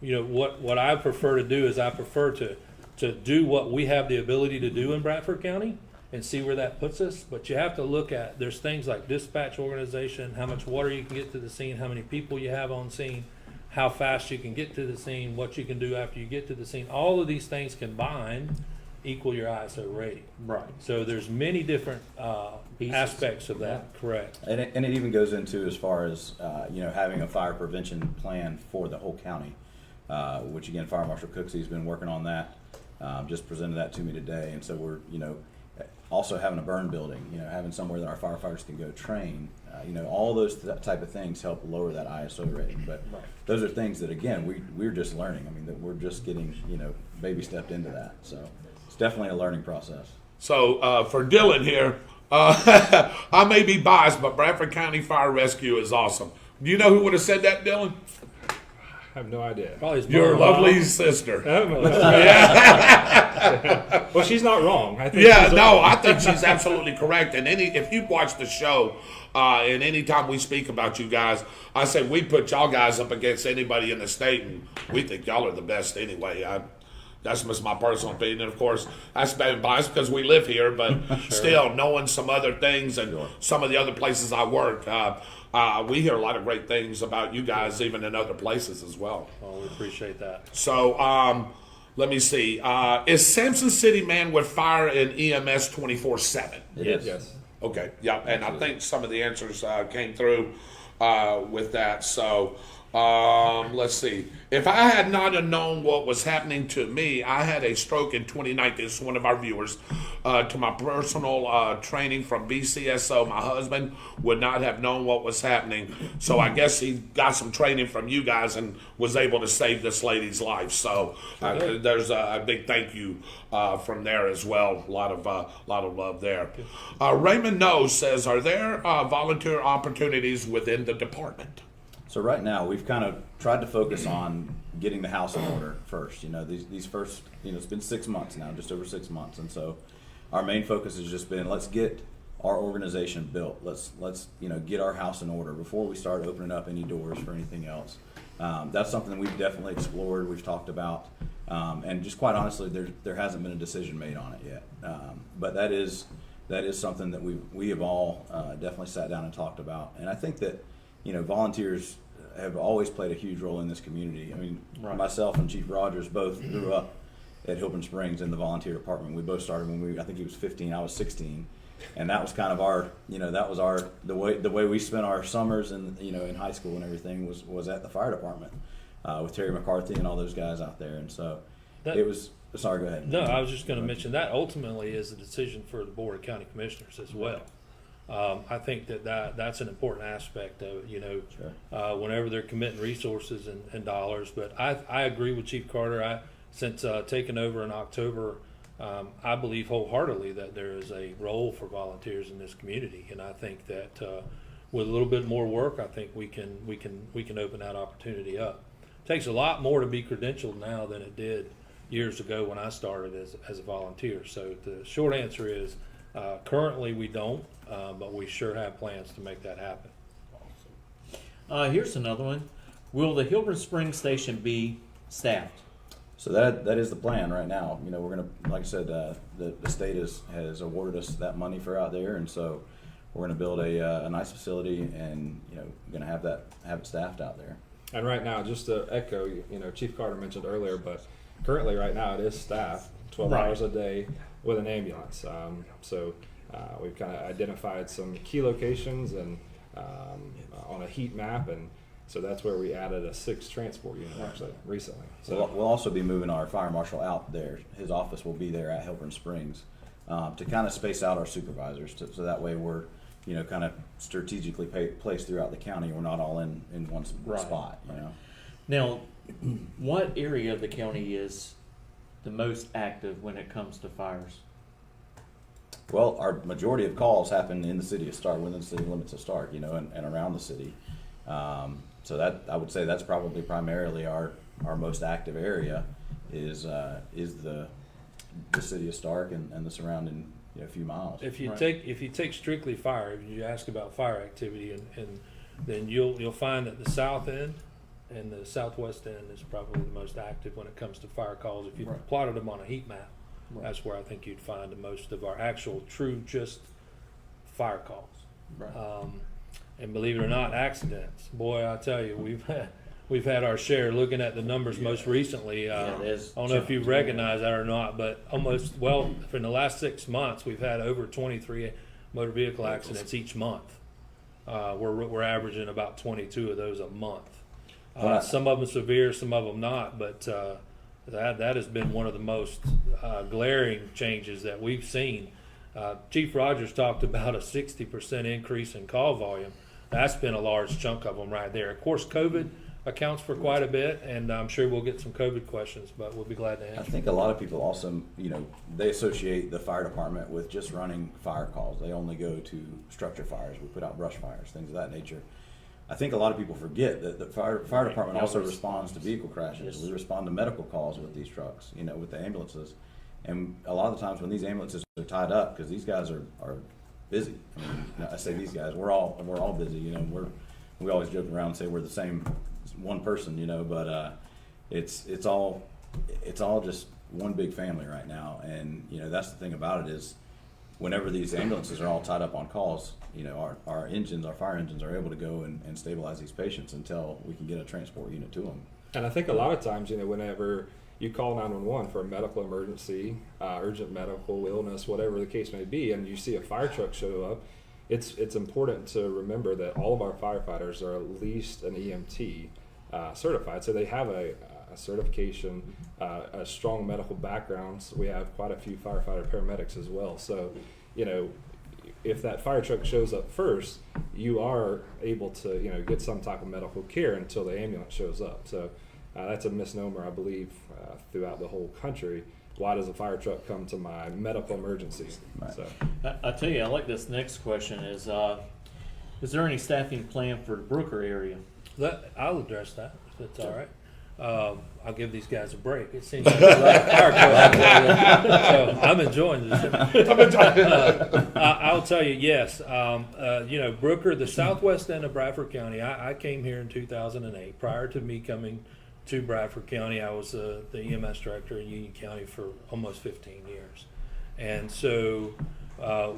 what I prefer to do is I prefer to do what we have the ability to do in Bradford County and see where that puts us. But you have to look at, there's things like dispatch organization, how much water you can get to the scene, how many people you have on scene, how fast you can get to the scene, what you can do after you get to the scene. All of these things combined equal your ISO rating. Right. So there's many different aspects of that. Correct. And it even goes into as far as having a fire prevention plan for the whole county, which again, Fire Marshal Cooksey's been working on that. Just presented that to me today, and so we're also having a burn building, having somewhere that our firefighters can go train. All those type of things help lower that ISO rating. But those are things that, again, we're just learning. I mean, that we're just getting, baby stepped into that. So it's definitely a learning process. So for Dylan here, I may be biased, but Bradford County Fire Rescue is awesome. Do you know who would have said that, Dylan? I have no idea. Probably his Your mom. lovely sister. Well, she's not wrong. I think I think she's absolutely correct. And if you've watched the show, and any time we speak about you guys, I say we put y'all guys up against anybody in the state, and we think y'all are the best anyway. That's just my personal opinion. And of course, that's been biased because we live here, but still knowing some other things and some of the other places I work, we hear a lot of great things about you guys, even in other places as well. Oh, we appreciate that. So let me see. Is Samson City man with fire and EMS 24/7? It is. Yes. Okay, yeah, and I think some of the answers came through with that. So let's see. If I had not have known what was happening to me, I had a stroke in 2019. This is one of our viewers. To my personal training from BCSO, my husband would not have known what was happening. So I guess he got some training from you guys and was able to save this lady's life. So there's a big thank you from there as well. A lot of love there. Raymond Knows says, are there volunteer opportunities within the department? So right now, we've kind of tried to focus on getting the house in order first. These first, it's been 6 months now, just over 6 months, and so our main focus has just been, let's get our organization built. Let's get our house in order before we start opening up any doors for anything else. That's something that we've definitely explored, we've talked about, and just quite honestly, there hasn't been a decision made on it yet. But that is something that we have all definitely sat down and talked about, and I think that volunteers have always played a huge role in this community. I mean, myself and Chief Rodgers both grew up at Hilburn Springs in the volunteer department. We both started when I think he was 15, I was 16. And that was kind of our, that was the way we spent our summers and, in high school and everything was at the fire department with Terry McCarthy and all those guys out there. And so it was, sorry, go ahead. No, I was just going to mention that ultimately is a decision for the Board of County Commissioners as well. I think that's an important aspect of it, whenever they're committing resources and dollars. But I agree with Chief Carter. Since taking over in October, I believe wholeheartedly that there is a role for volunteers in this community, and I think that with a little bit more work, I think we can open that opportunity up. It takes a lot more to be credentialed now than it did years ago when I started as a volunteer. So the short answer is currently we don't, but we sure have plans to make that happen. Here's another one. Will the Hilburn Springs station be staffed? So that is the plan right now. We're gonna, like I said, the state has awarded us that money for out there, and so we're gonna build a nice facility, and gonna have it staffed out there. And right now, just to echo, Chief Carter mentioned earlier, but currently right now it is staffed 12 hours a day with an ambulance. So we've kind of identified some key locations and on a heat map, and so that's where we added a 6th transport unit actually recently. So we'll also be moving our fire marshal out there. His office will be there at Hilburn Springs to kind of space out our supervisors, so that way we're kind of strategically placed throughout the county. We're not all in one spot. Now, what area of the county is the most active when it comes to fires? Well, our majority of calls happen in the city of Stark, within the city limits of Stark, and around the city. So that, I would say, that's probably primarily our most active area is the city of Stark and the surrounding few miles. If you take strictly fire, if you ask about fire activity, and then you'll find that the south end and the southwest end is probably the most active when it comes to fire calls. If you plotted them on a heat map, that's where I think you'd find the most of our actual true just fire calls. And believe it or not, accidents. Boy, I tell you, we've had our share. Looking at the numbers most recently, I don't know if you recognize that or not, but for the last 6 months, we've had over 23 motor vehicle accidents each month. We're averaging about 22 of those a month. Some of them severe, some of them not, but that has been one of the most glaring changes that we've seen. Chief Rodgers talked about a 60% increase in call volume. That's been a large chunk of them right there. Of course, COVID accounts for quite a bit, and I'm sure we'll get some COVID questions, but we'll be glad to answer. I think a lot of people also, they associate the fire department with just running fire calls. They only go to structure fires. We put out brush fires, things of that nature. I think a lot of people forget that the fire department also responds to vehicle crashes. We respond to medical calls with these trucks, with the ambulances. And a lot of the times when these ambulances are tied up, because these guys are busy. I mean, I say these guys, we're all busy. We always joke around and say we're the same one person, but it's all just one big family right now. And that's the thing about it is, whenever these ambulances are all tied up on calls, our fire engines are able to go and stabilize these patients until we can get a transport unit to them. And I think a lot of times, whenever you call 911 for a medical emergency, urgent medical illness, whatever the case may be, and you see a fire truck show up, it's important to remember that all of our firefighters are at least an EMT certified, so they have a certification, a strong medical background. So we have quite a few firefighter paramedics as well. So, if that fire truck shows up first, you are able to, get some type of medical care until the ambulance shows up. So that's a misnomer, I believe, throughout the whole country. Why does a fire truck come to my medical emergency? Right. So I tell you, I like this next question. Is there any staffing plan for the Brooker area? I'll address that, if that's all right. I'll give these guys a break. It seems like a lot of fire questions. So I'm enjoying this. I'll tell you, yes. Brooker, the southwest end of Bradford County, I came here in 2008. Prior to me coming to Bradford County, I was the EMS director in Union County for almost 15 years. And so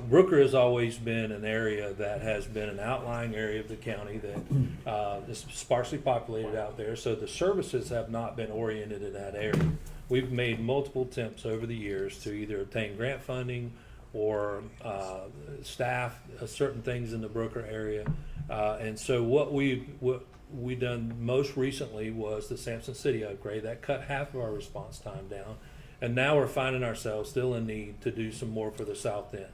Brooker has always been an area that has been an outlying area of the county that is sparsely populated out there, so the services have not been oriented in that area. We've made multiple attempts over the years to either obtain grant funding or staff certain things in the Brooker area, and so what we done most recently was the Sampson City upgrade that cut half of our response time down. And now we're finding ourselves still in need to do some more for the south end.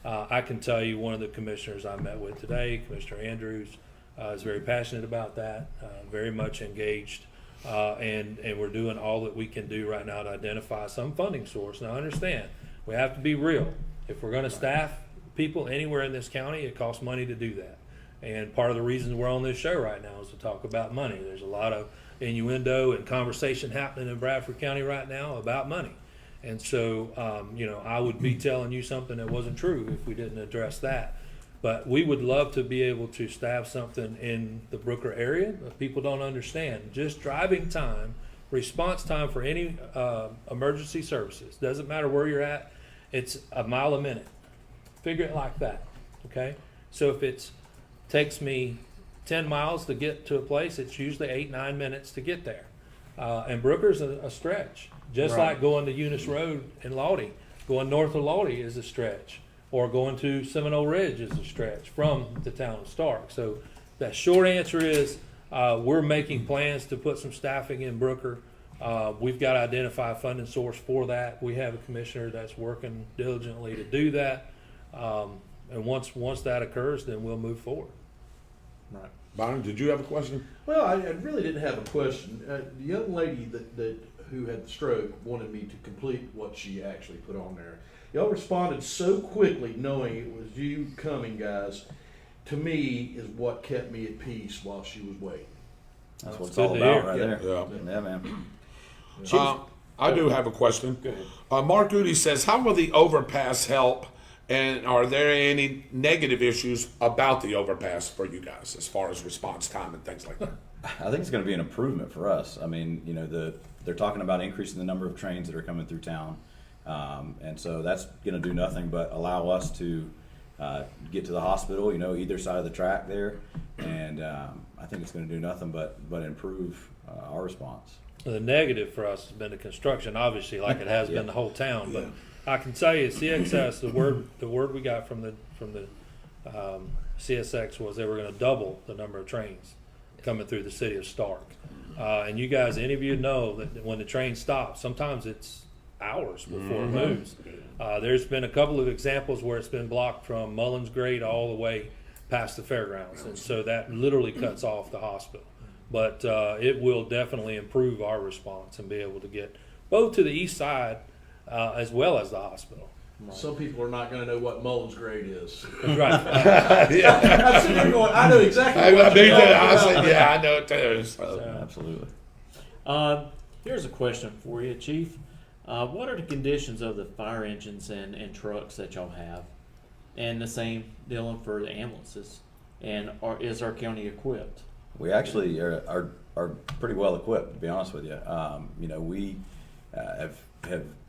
I can tell you one of the commissioners I met with today, Commissioner Andrews, is very passionate about that, very much engaged, and we're doing all that we can do right now to identify some funding source. Now understand, we have to be real. If we're going to staff people anywhere in this county, it costs money to do that. And part of the reason we're on this show right now is to talk about money. There's a lot of innuendo and conversation happening in Bradford County right now about money. And so, I would be telling you something that wasn't true if we didn't address that. But we would love to be able to staff something in the Brooker area, but people don't understand. Just driving time, response time for any emergency services, doesn't matter where you're at, it's a mile a minute. Figure it like that, okay? So if it takes me 10 miles to get to a place, it's usually 8-9 minutes to get there. And Brooker's a stretch, just like going to Eunice Road in Lawdy. Going north of Lawdy is a stretch, or going to Seminole Ridge is a stretch from the town of Stark. So that short answer is we're making plans to put some staffing in Brooker. We've got to identify a funding source for that. We have a commissioner that's working diligently to do that. And once that occurs, then we'll move forward. Right. Bonham, did you have a question? Well, I really didn't have a question. The young lady who had the stroke wanted me to complete what she actually put on there. Y'all responded so quickly, knowing it was you coming, guys. To me, is what kept me at peace while she was waiting. That's what it's all about right there. Yeah, man. I do have a question. Mark Goody says, how will the overpass help? And are there any negative issues about the overpass for you guys as far as response time and things like that? I think it's going to be an improvement for us. I mean, they're talking about increasing the number of trains that are coming through town. And so that's going to do nothing but allow us to get to the hospital, either side of the track there. And I think it's going to do nothing but improve our response. The negative for us has been the construction, obviously, like it has been the whole town. But I can tell you, CXS, the word we got from the CSX was they were going to double the number of trains coming through the city of Stark. And you guys, any of you know that when the train stops, sometimes it's hours before it moves. There's been a couple of examples where it's been blocked from Mullins Grade all the way past the fairgrounds, and so that literally cuts off the hospital. But it will definitely improve our response and be able to get both to the east side as well as the hospital. Some people are not going to know what Mullins Grade is. That's right. I'm sitting there going, I know exactly what you're talking about. Yeah, I know it too. So, absolutely. Here's a question for you, Chief. What are the conditions of the fire engines and trucks that y'all have? And the same dealing for the ambulances. And is our county equipped? We actually are pretty well equipped, to be honest with you. We have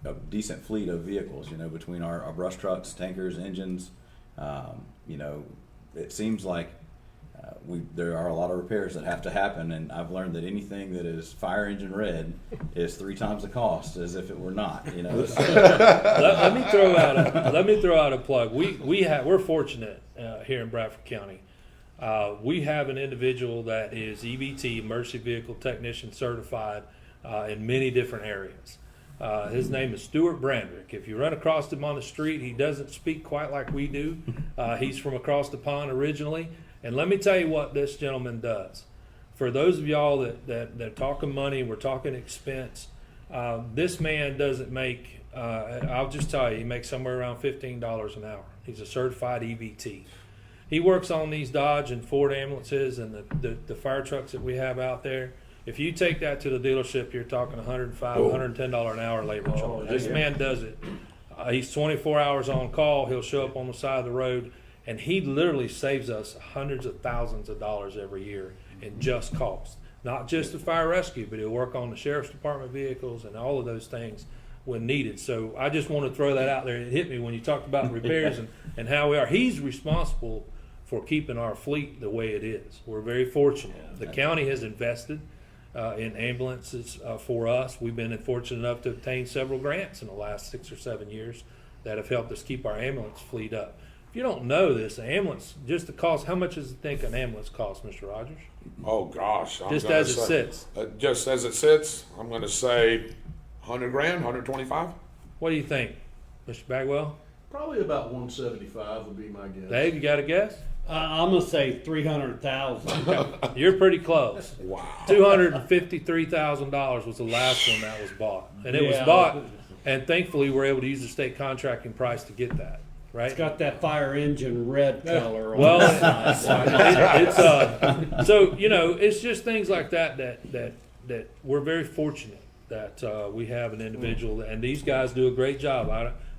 a decent fleet of vehicles, between our brush trucks, tankers, engines. It seems like there are a lot of repairs that have to happen, and I've learned that anything that is fire engine red is 3 times the cost as if it were not. Let me throw out a plug. We're fortunate here in Bradford County. We have an individual that is EVT, Emergency Vehicle Technician certified in many different areas. His name is Stuart Brandrick. If you run across him on the street, he doesn't speak quite like we do. He's from across the pond originally. And let me tell you what this gentleman does. For those of y'all that talking money, we're talking expense, this man doesn't make, I'll just tell you, he makes somewhere around $15 an hour. He's a certified EVT. He works on these Dodge and Ford ambulances and the fire trucks that we have out there. If you take that to the dealership, you're talking $105, $110 an hour labor charge. This man does it. He's 24 hours on call. He'll show up on the side of the road, and he literally saves us hundreds of thousands of dollars every year in just cost. Not just the fire rescue, but he'll work on the sheriff's department vehicles and all of those things. when needed. So I just want to throw that out there. It hit me when you talked about repairs and how we are. He's responsible for keeping our fleet the way it is. We're very fortunate. The county has invested in ambulances for us. We've been fortunate enough to obtain several grants in the last 6 or 7 years that have helped us keep our ambulance fleet up. If you don't know this, an ambulance, just the cost, how much does you think an ambulance costs, Mr. Rodgers? Oh gosh. Just as it sits. Just as it sits, I'm going to say 100 grand, 125. What do you think, Mr. Bagwell? Probably about 175 would be my guess. Dave, you got a guess? I'm gonna say 300,000. You're pretty close. Wow. $253,000 was the last one that was bought. And it was bought, and thankfully we're able to use the state contracting price to get that. Right? It's got that fire engine red color on Well, it. So, you know, it's just things like that we're very fortunate that we have an individual, and these guys do a great job.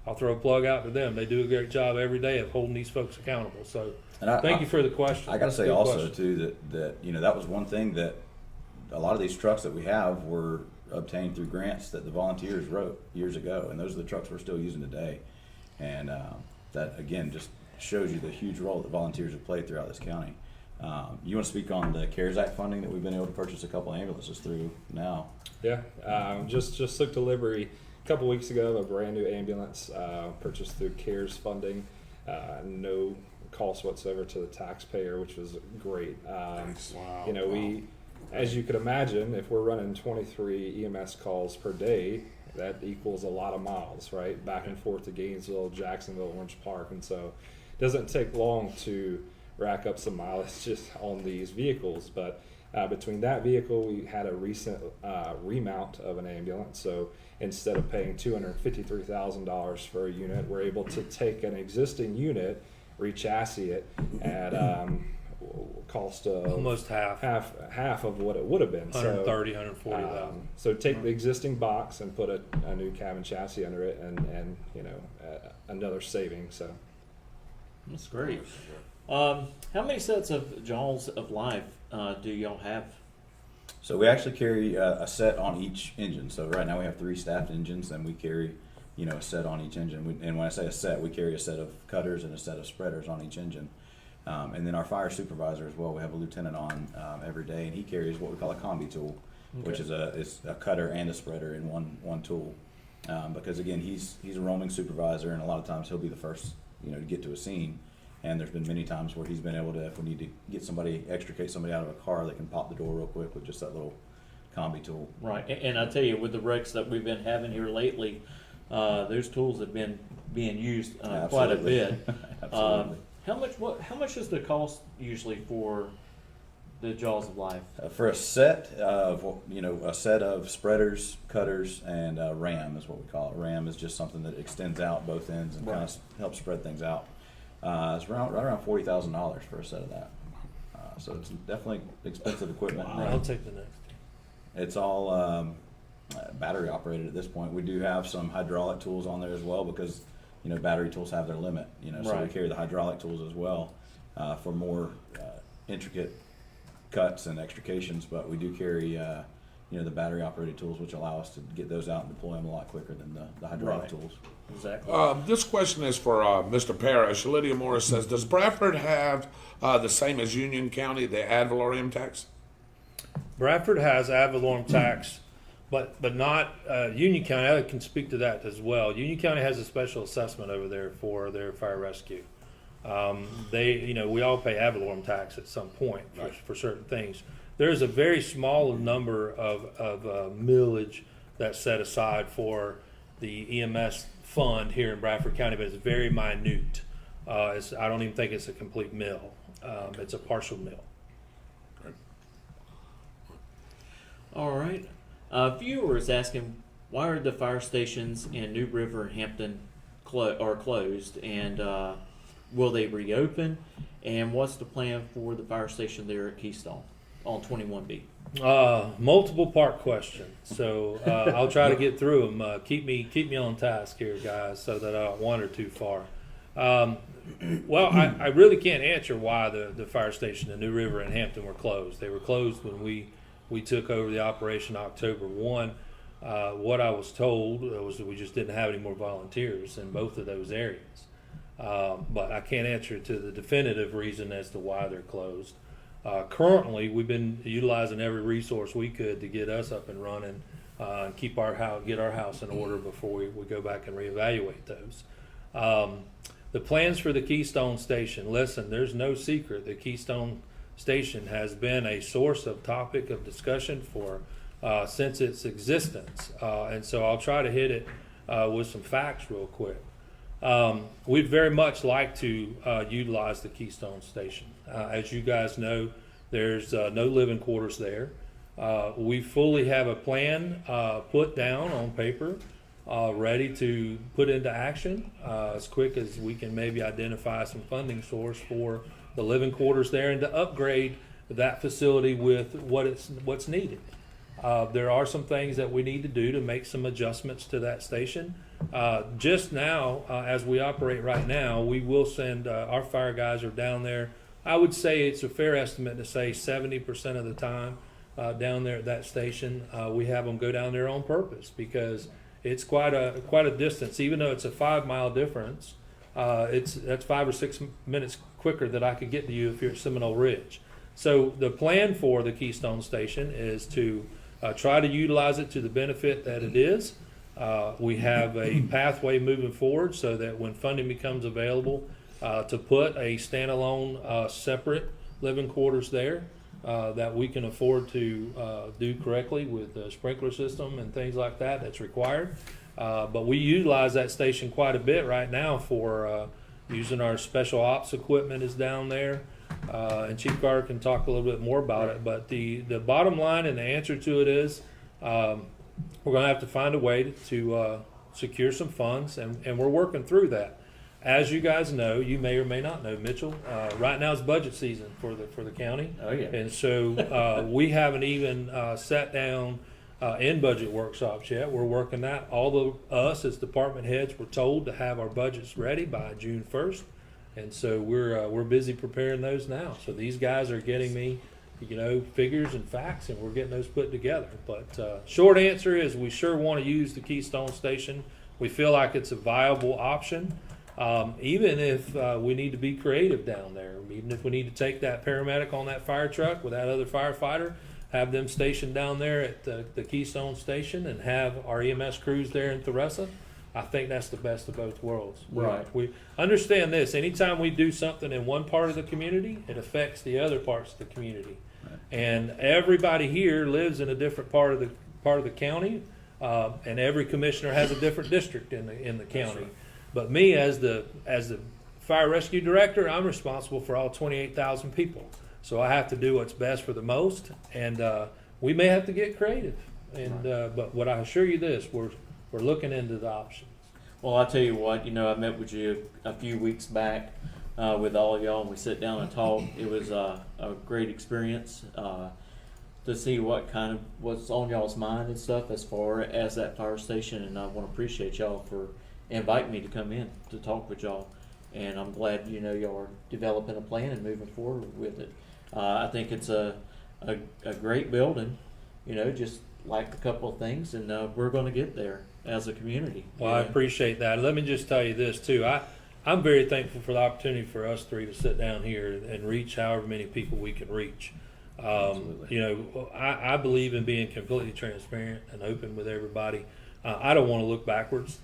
I'll throw a plug out to them. They do a great job every day of holding these folks accountable. So thank you for the question. I got to say Good also question. too that you know, that was one thing that a lot of these trucks that we have were obtained through grants that the volunteers wrote years ago, and those are the trucks we're still using today. And that again just shows you the huge role that volunteers have played throughout this county. You want to speak on the CARES Act funding that we've been able to purchase a couple ambulances through now? Yeah, just took delivery a couple weeks ago of a brand new ambulance purchased through CARES funding. No cost whatsoever to the taxpayer, which was great. Wow. You know, we, as you could imagine, if we're running 23 EMS calls per day, that equals a lot of miles, right? Back and forth to Gainesville, Jacksonville, Orange Park. And so it doesn't take long to rack up some mileage just on these vehicles. But between that vehicle, we had a recent remount of an ambulance. So instead of paying $253,000 for a unit, we're able to take an existing unit, rechassis it at cost of almost half of what it would have been. 130, 140,000. So take the existing box and put a new cabin chassis under it, and you know, another saving. So That's great. How many sets of Jaws of Life do y'all have? So we actually carry a set on each engine. So right now we have 3 staffed engines, and we carry, you know, a set on each engine. And when I say a set, we carry a set of cutters and a set of spreaders on each engine. And then our fire supervisor as well, we have a lieutenant on every day, and he carries what we call a combi tool, which is a cutter and a spreader in one tool. Because again, he's a roaming supervisor, and a lot of times he'll be the first, you know, to get to a scene. And there's been many times where he's been able to, if we need to get somebody, extricate somebody out of a car, they can pop the door real quick with just that little combi tool. Right, and I tell you, with the wrecks that we've been having here lately, those tools have been being used quite a bit. Absolutely. How much is the cost usually for the Jaws of Life? For a set of, you know, a set of spreaders, cutters, and ram is what we call it. Ram is just something that extends out both ends and kind of helps spread things out. It's right around $40,000 for a set of that. So it's definitely expensive equipment. Wow. I'll take the next. It's all battery operated at this point. We do have some hydraulic tools on there as well, because, you know, battery tools have their limit. You know, so we carry the hydraulic tools as well for more intricate cuts and extrications. But we do carry you know, the battery operated tools, which allow us to get those out and deploy them a lot quicker than the hydraulic tools. Exactly. This question is for Mr. Parrish. Lydia Morris says, does Bradford have the same as Union County, the ad valorem tax? Bradford has ad valorem tax, but not Union County. I can speak to that as well. Union County has a special assessment over there for their fire rescue. You know, we all pay ad valorem tax at some point for certain things. There's a very small number of millage that's set aside for the EMS fund here in Bradford County, but it's very minute. I don't even think it's a complete mill. It's a partial mill. All right. Viewer is asking, why are the fire stations in New River and Hampton are closed, and will they reopen? And what's the plan for the fire station there at Keystone on 21B? Multiple part question, so I'll try to get through them. Keep me on task here, guys, so that I don't wander too far. Well, I really can't answer why the fire station in New River and Hampton were closed. They were closed when we took over the operation October 1. What I was told was that we just didn't have any more volunteers in both of those areas. But I can't answer to the definitive reason as to why they're closed. Currently, we've been utilizing every resource we could to get us up and running and keep our house, get our house in order before we go back and reevaluate those. The plans for the Keystone Station. Listen, there's no secret that Keystone Station has been a source of topic of discussion for since its existence, and so I'll try to hit it with some facts real quick. We'd very much like to utilize the Keystone Station. As you guys know, there's no living quarters there. We fully have a plan put down on paper, ready to put into action as quick as we can maybe identify some funding source for the living quarters there and to upgrade that facility with what's needed. There are some things that we need to do to make some adjustments to that station. Just now, as we operate right now, we will send our fire guys are down there. I would say it's a fair estimate to say 70% of the time down there at that station, we have them go down there on purpose because it's quite a distance. Even though it's a 5-mile difference, that's 5 or 6 minutes quicker than I could get to you if you're at Seminole Ridge. So the plan for the Keystone Station is to try to utilize it to the benefit that it is. We have a pathway moving forward so that when funding becomes available to put a standalone separate living quarters there that we can afford to do correctly with the sprinkler system and things like that that's required. But we utilize that station quite a bit right now for using our special ops equipment is down there. And Chief Carter can talk a little bit more about it. But the bottom line and the answer to it is we're going to have to find a way to secure some funds, and we're working through that. As you guys know, you may or may not know, Mitchell, right now is budget season for the county. Oh, yeah. And so we haven't even sat down in budget workshops yet. We're working that. All of us as department heads were told to have our budgets ready by June 1st. And so we're busy preparing those now. So these guys are getting me, figures and facts, and we're getting those put together. But short answer is we sure want to use the Keystone Station. We feel like it's a viable option, even if we need to be creative down there. Even if we need to take that paramedic on that fire truck with that other firefighter, have them stationed down there at the Keystone Station, and have our EMS crews there in Theresa. I think that's the best of both worlds. Right. We understand this. Anytime we do something in one part of the community, it affects the other parts of the community. Right. And everybody here lives in a different part of the county, and every commissioner has a different district in the county. Right. But me, as the fire rescue director, I'm responsible for all 28,000 people. So I have to do what's best for the most, and we may have to get creative. And but what I assure you this, we're looking into the options. Well, I'll tell you what, I met with you a few weeks back with all of y'all, and we sit down and talk. It was a great experience to see what's on y'all's mind and stuff as far as that fire station, and I want to appreciate y'all for inviting me to come in to talk with y'all. And I'm glad, y'all are developing a plan and moving forward with it. I think it's a great building, just like a couple of things, and we're going to get there as a community. Well, I appreciate that. Let me just tell you this too. I'm very thankful for the opportunity for us three to sit down here and reach however many people we can reach. I believe in being completely transparent and open with everybody. I don't want to look backwards.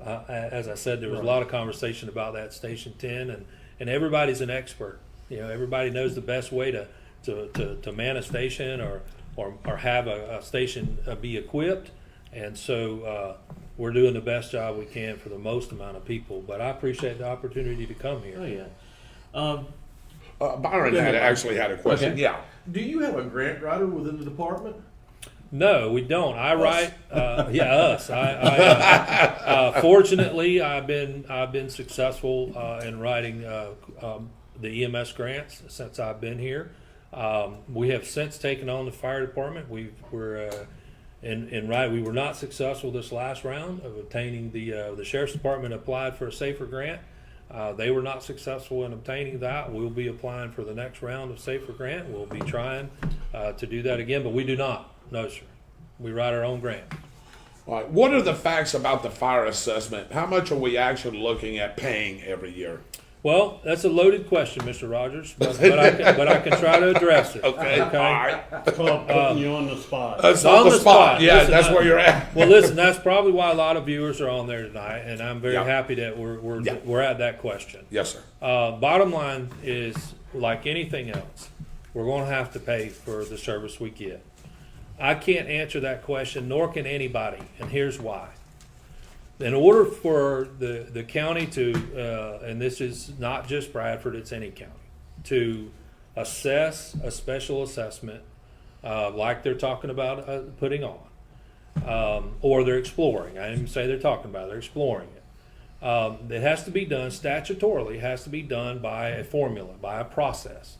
As I said, there was a lot of conversation about that Station 10, and everybody's an expert. Everybody knows the best way to man a station or have a station be equipped. And so we're doing the best job we can for the most amount of people. But I appreciate the opportunity to come here. Oh, yeah. Byron actually had a question. Okay. Yeah. Do you have a grant writer within the department? No, we don't. I write. Us. Fortunately, I've been successful in writing the EMS grants since I've been here. We have since taken on the fire department. We were not successful this last round of obtaining the sheriff's department applied for a safer grant. They were not successful in obtaining that. We'll be applying for the next round of safer grant. We'll be trying to do that again, but we do not. No, sir. We write our own grant. Right. What are the facts about the fire assessment? How much are we actually looking at paying every year? Well, that's a loaded question, Mr. Rogers, but I can try to address it. Okay. All right. Putting you on the spot. That's on on the the spot. spot. Yeah, Listen, that's where you're at. Well, listen, that's probably why a lot of viewers are on there tonight, and I'm very Yeah. happy that we're at that question. Yes, sir. Bottom line is, like anything else, we're going to have to pay for the service we get. I can't answer that question, nor can anybody, and here's why. In order for the county to, and this is not just Bradford, it's any county, to assess a special assessment like they're talking about putting on, or they're exploring. I didn't even say they're talking about it, they're exploring it. It has to be done statutorily, it has to be done by a formula, by a process.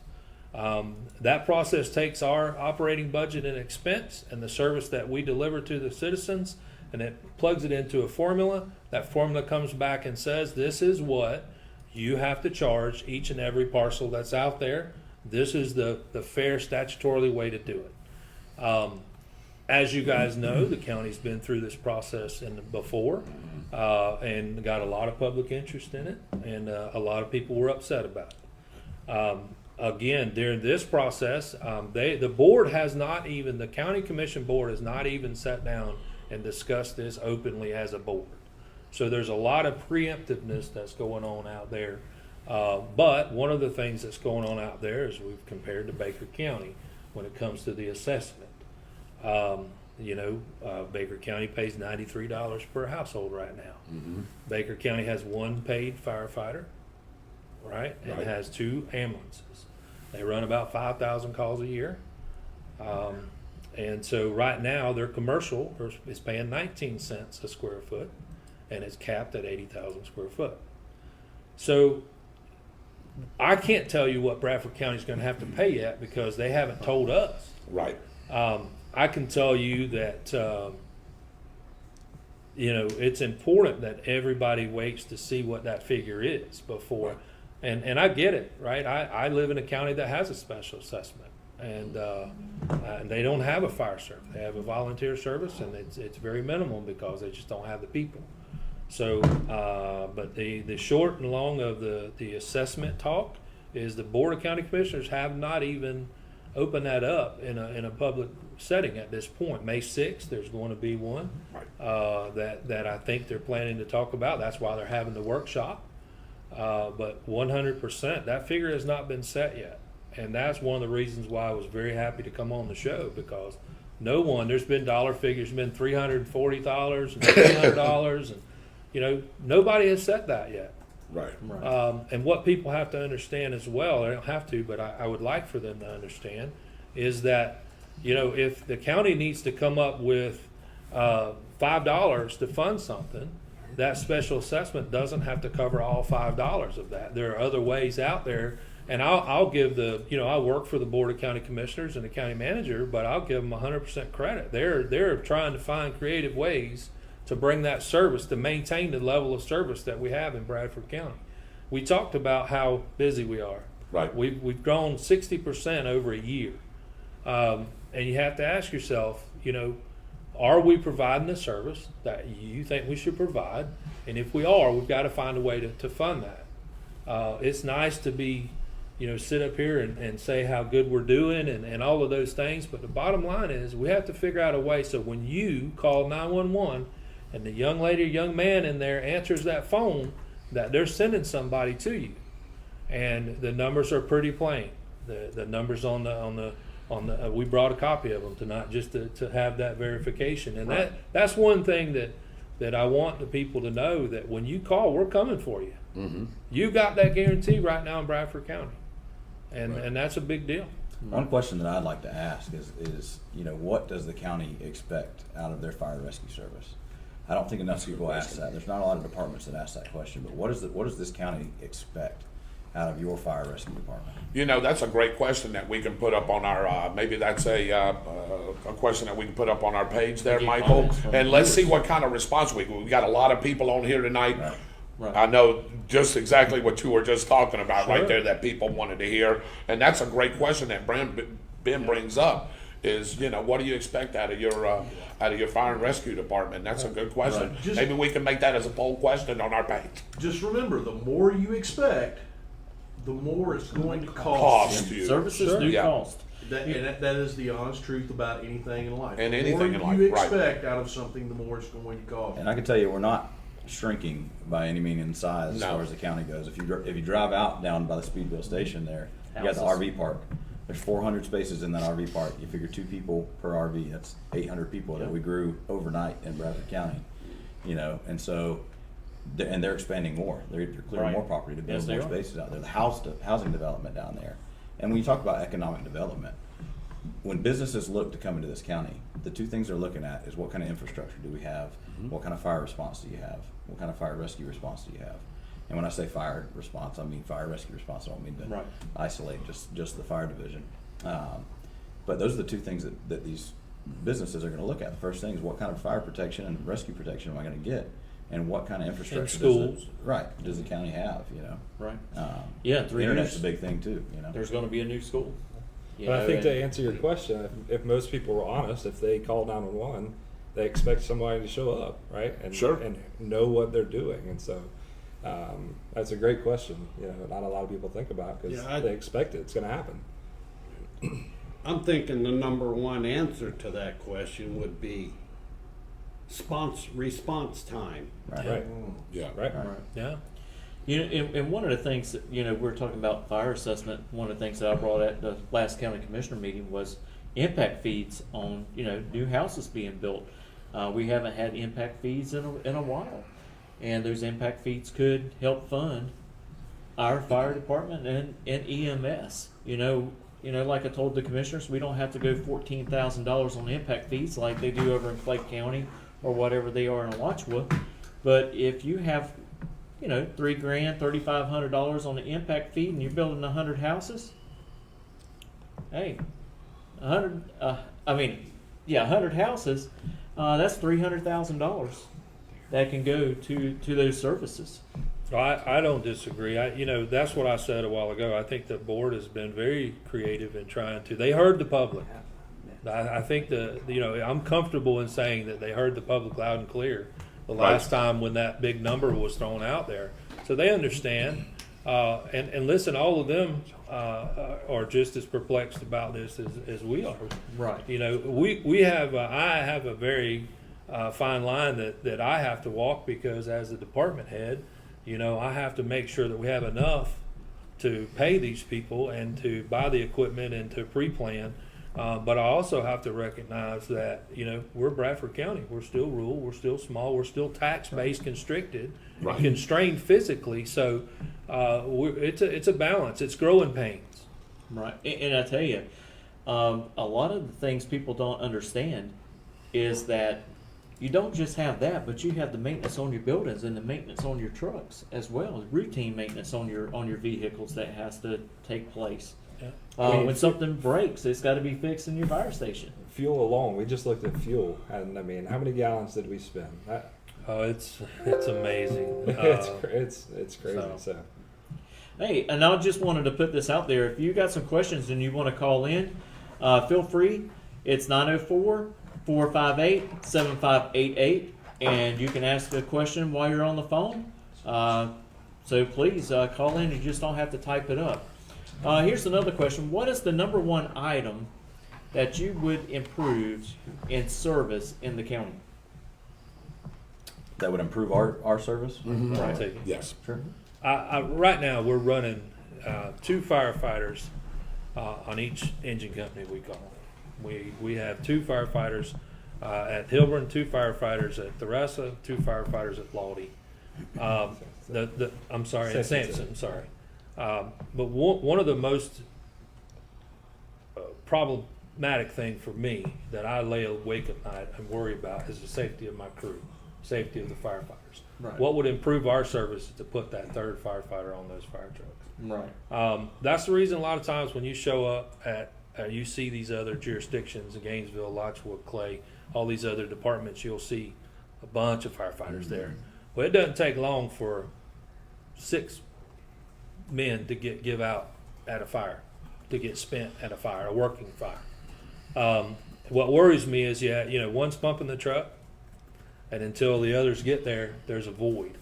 That process takes our operating budget and expense and the service that we deliver to the citizens, and it plugs it into a formula. That formula comes back and says, this is what you have to charge each and every parcel that's out there. This is the fair statutorily way to do it. As you guys know, the county's been through this process before and got a lot of public interest in it, and a lot of people were upset about it. Again, during this process, the board has not even, the county commission board has not even sat down and discussed this openly as a board. So there's a lot of preemptiveness that's going on out there. But one of the things that's going on out there is we've compared to Baker County when it comes to the assessment. Baker County pays $93 per household right now. Mm-hmm. Baker County has one paid firefighter, right? And Right. has 2 ambulances. They run about 5,000 calls a year. And so right now their commercial is paying 19 cents a square foot, and it's capped at 80,000 square foot. So I can't tell you what Bradford County is going to have to pay yet because they haven't told us. Right. I can tell you that it's important that everybody waits to see what that figure is before. And I get it, right? I live in a county that has a special assessment, and they don't have a fire service. They have a volunteer service, and it's very minimal because they just don't have the people. So, but the short and long of the assessment talk is the Board of County Commissioners have not even opened that up in a public setting at this point. May 6th, there's going to be one that I think they're planning to talk about. That's why they're having the workshop. But 100%, that figure has not been set yet. And that's one of the reasons why I was very happy to come on the show, because there's been dollar figures, been $340 and $300, and nobody has set that yet. Right. And what people have to understand as well, they don't have to, but I would like for them to understand, is that if the county needs to come up with $5 to fund something, that special assessment doesn't have to cover all $5 of that. There are other ways out there, and I'll give I work for the Board of County Commissioners and the county manager, but I'll give them 100% credit. They're trying to find creative ways to bring that service, to maintain the level of service that we have in Bradford County. We talked about how busy we are. Right. We've grown 60% over a year, and you have to ask yourself, are we providing the service that you think we should provide? And if we are, we've got to find a way to fund that. It's nice to be, sit up here and say how good we're doing and all of those things. But the bottom line is we have to figure out a way so when you call 911 and the young lady or young man in there answers that phone, that they're sending somebody to you. And the numbers are pretty plain. The numbers on the we brought a copy of them tonight just to have that verification. And that's one thing that I want the people to know, that when you call, we're coming for you. Mm-hmm. You got that guarantee right now in Bradford County. And that's a big deal. One question that I'd like to ask is what does the county expect out of their fire rescue service? I don't think enough people ask that. There's not a lot of departments that ask that question, but what does this county expect out of your fire rescue department? That's a great question that we can put up on our, maybe that's a question that we can put up on our page there, Michael. And let's see what kind of response we got. A lot of people on here tonight. Right. I know just exactly what you were just talking about Sure. right there that people wanted to hear. And that's a great question that Ben brings up. is, what do you expect out of your fire and rescue department? That's a good question. Right. Maybe we can make that as a poll question on our page. Just remember, the more you expect, the more it's going to cost you. Services do cost. That is the honest truth about anything in life. And the anything in more life, you right. expect out of something, the more it's going to cost. And I can tell you, we're not shrinking by any means in size as No. far as the county goes. If you drive out down by the Speedville station there, you got the Houses. RV park. There's 400 spaces in that RV park. You figure 2 people per RV. That's 800 people that we grew overnight in Bradford County. And so, they're expanding more. They're clearing Right. more property to build Yes, they more are. spaces out there. The housing development down there. And when you talk about economic development, when businesses look to come into this county, the 2 things they're looking at is what kind of infrastructure do we have? What kind of fire response do you have? What kind of fire rescue response do you have? And when I say fire response, I mean fire rescue response. I don't mean to isolate just the fire division. But those are the 2 things that these businesses are going to look at. The first thing is what kind of fire protection and rescue protection am I going to get? And what kind of infrastructure schools. does the county have, Right. The 3 internet's years. a big thing too, There's going to be a new school. But I think to answer your question, if most people were honest, if they call 911, they expect somebody to show up, right? And know what they're doing. And so that's a great question. Not a lot of people think about because they expect it. It's going to happen. I'm thinking the number one answer to that question would be response time. Right. Yeah. Right. Yeah. And one of the things that, we're talking about fire assessment. One of the things that I brought at the last county commissioner meeting was impact fees on, new houses being built. We haven't had impact fees in a while. And those impact fees could help fund our fire department and EMS. Like I told the commissioners, we don't have to go $14,000 on impact fees like they do over in Clay County or whatever they are in Alachua. But if you have, $3,000, $3,500 on the impact fee, and you're building 100 houses, hey, 100 houses, that's $300,000 that can go to those services. I don't disagree. That's what I said a while ago. I think the board has been very creative in trying to. They heard the public. I think I'm comfortable in saying that they heard the public loud and clear the last time when that big number was thrown out there. So they understand. And listen, all of them are just as perplexed about this as we are. Right. We have I have a very fine line that I have to walk because as the department head, I have to make sure that we have enough to pay these people and to buy the equipment and to pre-plan. But I also have to recognize that, we're Bradford County. We're still rural. We're still small. We're still tax-based constricted, constrained physically. So it's a balance. It's growing pains. Right. And I tell you, a lot of the things people don't understand is that you don't just have that, but you have the maintenance on your buildings and the maintenance on your trucks as well. Routine maintenance on your vehicles that has to take place. Yeah. When something breaks, it's got to be fixed in your fire station. Fuel alone, we just looked at fuel, and how many gallons did we spend? It's amazing. It's crazy. So. Hey, and I just wanted to put this out there. If you got some questions and you want to call in, feel free. It's 904-458-7588, and you can ask a question while you're on the phone. So please call in. You just don't have to type it up. Here's another question. What is the number one item that you would improve in service in the county? That would improve our service? Mm-hmm. I'll take it. Yes. Sure. Right now, we're running 2 firefighters on each engine company we call. We have 2 firefighters at Hilburn, 2 firefighters at Theresa, 2 firefighters at Laudy. I'm sorry, at Sampson. I'm sorry. But one of the most problematic thing for me that I lay awake at night and worry about is the safety of my crew, safety of the firefighters. Right. What would improve our service is to put that 3rd firefighter on those fire trucks. Right. That's the reason a lot of times when you show up at you see these other jurisdictions in Gainesville, Alachua, Clay, all these other departments, you'll see a bunch of firefighters there. Well, it doesn't take long for 6 men to give out at a fire, to get spent at a fire, a working fire. What worries me is, one's pumping the truck, and until the others get there, there's a void.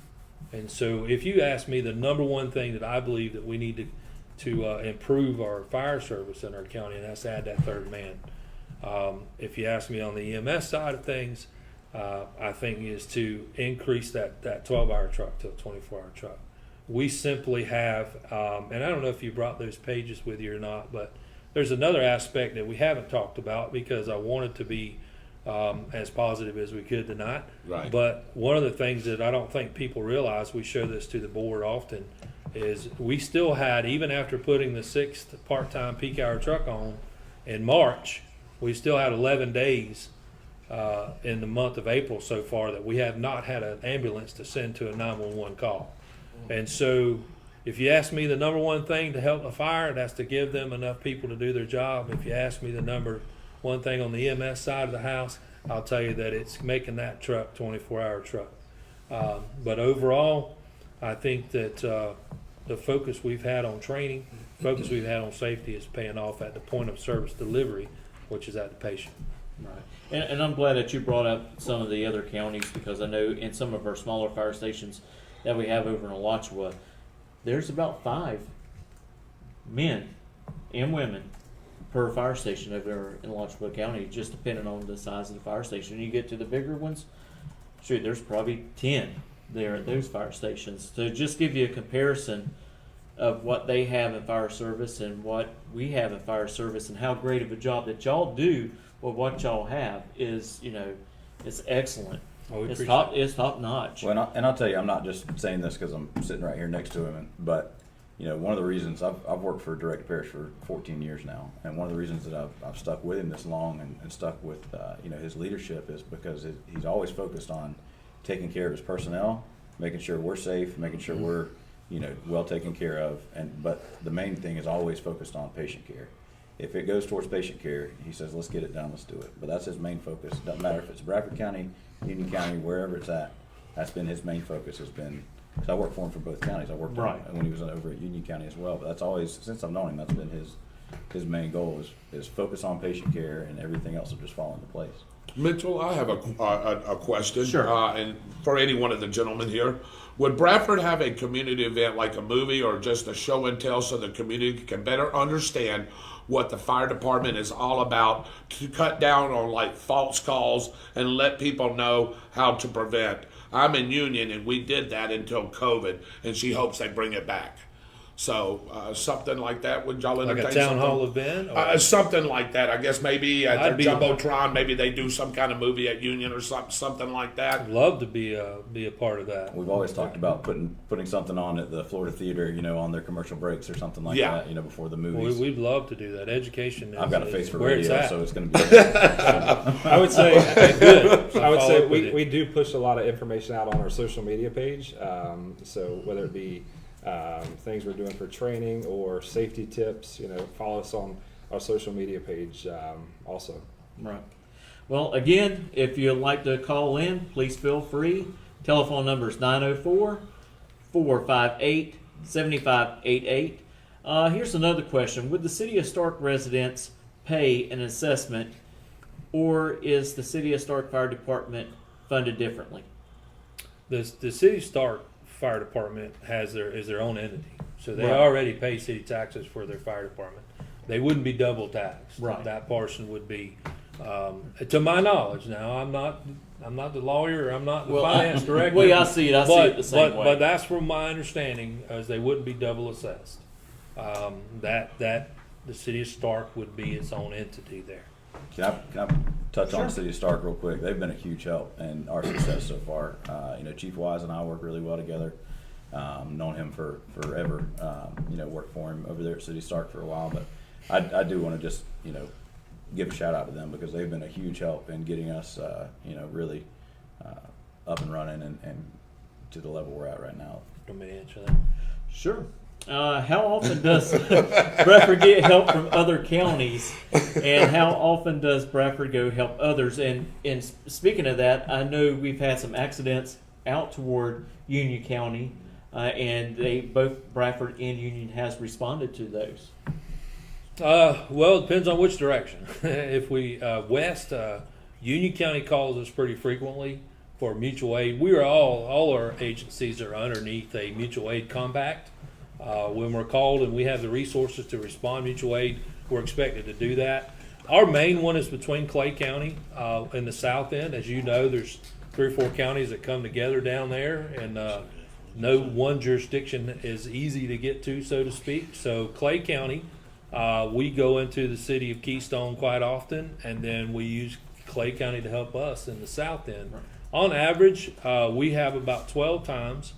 And so if you ask me the number one thing that I believe that we need to improve our fire service in our county, and that's add that third man. If you ask me on the EMS side of things, I think is to increase that 12-hour truck to a 24-hour truck. We simply have, and I don't know if you brought those pages with you or not, but there's another aspect that we haven't talked about because I wanted to be as positive as we could tonight. Right. But one of the things that I don't think people realize, we show this to the board often, is we still had, even after putting the 6th part-time peak hour truck on in March, we still had 11 days in the month of April so far that we have not had an ambulance to send to a 911 call. And so if you ask me the number one thing to help a fire, that's to give them enough people to do their job. If you ask me the number one thing on the EMS side of the house, I'll tell you that it's making that truck 24-hour truck. But overall, I think that the focus we've had on training, focus we've had on safety is paying off at the point of service delivery, which is at the patient. Right. And I'm glad that you brought up some of the other counties, because I know in some of our smaller fire stations that we have over in Alachua, there's about 5 men and women per fire station over in Alachua County, just depending on the size of the fire station. You get to the bigger ones, shoot, there's probably 10 there at those fire stations. To just give you a comparison of what they have in fire service and what we have in fire service, and how great of a job that y'all do with what y'all have is, it's excellent. Oh, it's top notch. Well, and I'll tell you, I'm not just saying this because I'm sitting right here next to him, but one of the reasons I've worked for Director Parrish for 14 years now, and one of the reasons that I've stuck with him this long and stuck with his leadership is because he's always focused on taking care of his personnel, making sure we're safe, making sure we're well taken care of, but the main thing is always focused on patient care. If it goes towards patient care, he says, let's get it done, let's do it. But that's his main focus. It doesn't matter if it's Bradford County, Union County, wherever it's at. That's been his main focus. Has been, because I worked for him for both counties. I worked when he was over at Union County as well. But that's always, since I've known him, that's been his main goal is focus on patient care, and everything else will just fall into place. Mitchell, I have a question. Sure. And for any one of the gentlemen here, would Bradford have a community event like a movie or just a show and tell so the community can better understand what the fire department is all about, to cut down on like false calls and let people know how to prevent? I'm in Union, and we did that until COVID, and she hopes they bring it back. So something like that, would y'all entertain? Like a town hall event? Something like that. I guess maybe at I'd the Jumbotron, maybe they do some kind of movie at Union or something like that. I'd love to be a part of that. We've always talked about putting something on at the Florida Theater, on their commercial breaks or something like that, before the movies. Well, we'd love to do that. Education is, I've got a face for where radio, it's at. so it's going to be. I would say Good. I would Follow say up with it. we do push a lot of information out on our social media page. So whether it be things we're doing for training or safety tips, follow us on our social media page also. Right. Well, again, if you'd like to call in, please feel free. Telephone number is 904-458-7588. Here's another question. Would the City of Stark residents pay an assessment, or is the City of Stark Fire Department funded differently? The City of Stark Fire Department is their own entity, so they Right. already pay city taxes for their fire department. They wouldn't be double taxed. Right. That portion would be, to my knowledge. Now, I'm not the lawyer, I'm not the finance director. Well, I see it the same way. But that's from my understanding, as they wouldn't be double assessed. That the City of Stark would be its own entity there. Can I touch on the City of Stark real quick? They've been a huge help in our success so far. Chief Wise and I work really well together. Known him for forever. Worked for him over there at City of Stark for a while. But I do want to just give a shout out to them, because they've been a huge help in getting us really up and running and to the level we're at right now. Want me to answer that? Sure. How often does Bradford get help from other counties, and how often does Bradford go help others? And speaking of that, I know we've had some accidents out toward Union County, and both Bradford and Union has responded to those. Well, it depends on which direction. If we west, Union County calls us pretty frequently for mutual aid. We are all our agencies are underneath a mutual aid compact. When we're called and we have the resources to respond mutual aid, we're expected to do that. Our main one is between Clay County in the south end. As you know, there's 3 or 4 counties that come together down there, and no one jurisdiction is easy to get to, so to speak. So Clay County, we go into the city of Keystone quite often, and then we use Clay County to help us in the south end. Right. On average, we have about 12 times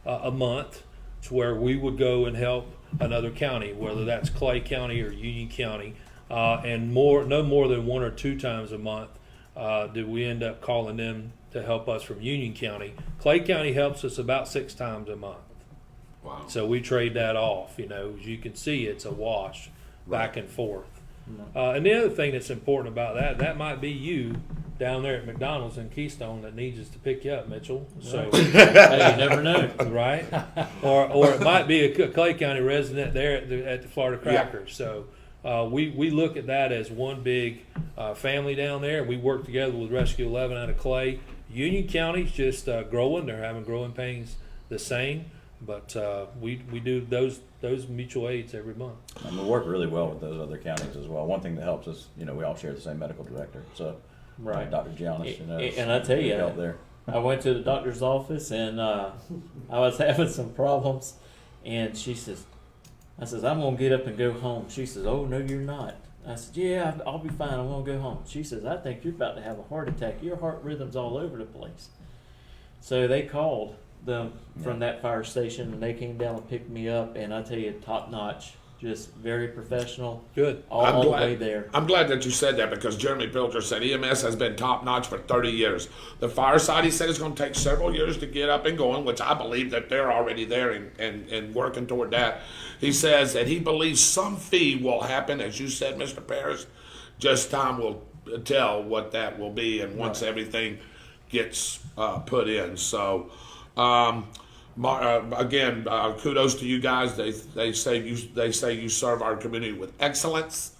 a month to where we would go and help another county, whether that's Clay County or Union County, and no more than 1 or 2 times a month do we end up calling them to help us from Union County. Clay County helps us about 6 times a month. Wow. So we trade that off. You know, as you can see, it's a wash back and forth. And the other thing that's important about that might be you down there at McDonald's in Keystone that needs us to pick you up, Mitchell. So Hey, you never know. right? Or it might be a Clay County resident there at the Florida Crackers. So we look at that as one big family down there. We work together with Rescue 11 out of Clay. Union County's just growing. They're having growing pains the same. But we do those mutual aids every month. And we work really well with those other counties as well. One thing that helps is, we all share the same medical director. So, Right. Dr. Giannis, And I tell you, help there. I went to the doctor's office and I was having some problems, and she says, I says, I'm gonna get up and go home. She says, oh no, you're not. I said, yeah, I'll be fine. I'm gonna go home. She says, I think you're about to have a heart attack. Your heart rhythm's all over the place. So they called them from that fire station, and they came down and picked me up, and I tell you, top notch, just very professional. Good. I'm the glad, way there. I'm glad that you said that, because Jeremy Pilcher said EMS has been top notch for 30 years. The fire side, he said, it's going to take several years to get up and going, which I believe that they're already there and working toward that. He says that he believes some fee will happen, as you said, Mr. Parrish. Just time will tell what that will be, and once everything gets put in. So, again, kudos to you guys. They say you serve our community with excellence.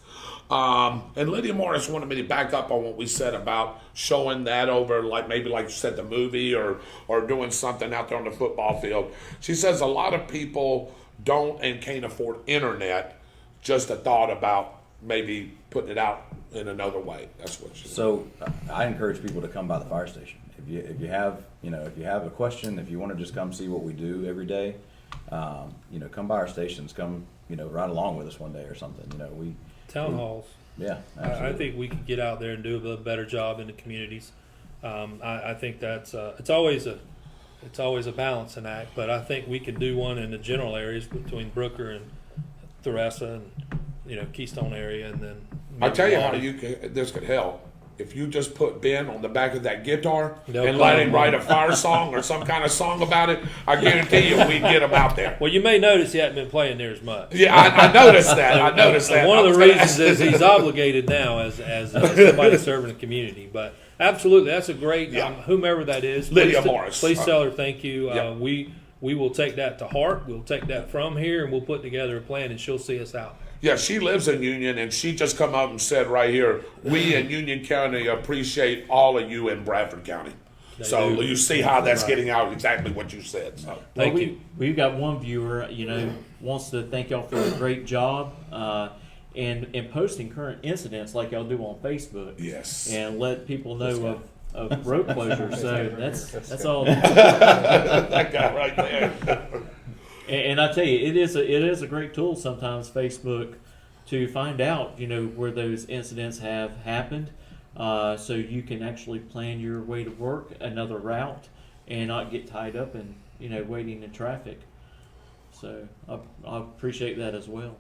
And Lydia Morris wanted me to back up on what we said about showing that over, like you said, the movie or doing something out there on the football field. She says a lot of people don't and can't afford internet. Just a thought about maybe putting it out in another way. That's what she said. So I encourage people to come by the fire station. If you have a question, if you want to just come see what we do every day, come by our stations, come, ride along with us one day or something. Town halls. Yeah, I think we could get out there and do a better job in the communities. I think that's it's always a balancing act, but I think we could do one in the general areas between Brooker and Theresa and Keystone area, and then I tell you how this could help. If you just put Ben on the back of that guitar and let him write a fire song or some kind of song about it, I guarantee you we'd get him out there. Well, you may notice he hasn't been playing near as much. Yeah, I noticed that. One of the reasons is he's obligated now as somebody serving the community. But absolutely, that's a great, whomever that is. Lydia Morris. Please tell her thank you. Yeah. We will take that to heart. We'll take that from here, and we'll put together a plan, and she'll see us out. Yeah, she lives in Union, and she just come up and said right here, we in Union County appreciate all of you in Bradford County. So you see how that's getting out exactly what you said. So. Thank you. We've got one viewer, wants to thank y'all for a great job and posting current incidents like y'all do on Facebook. Yes. And let people know of road closures. So that's all. That guy right there. And I tell you, it is a great tool sometimes, Facebook, to find out where those incidents have happened, so you can actually plan your way to work, another route, and not get tied up in waiting in traffic. So I appreciate that as well.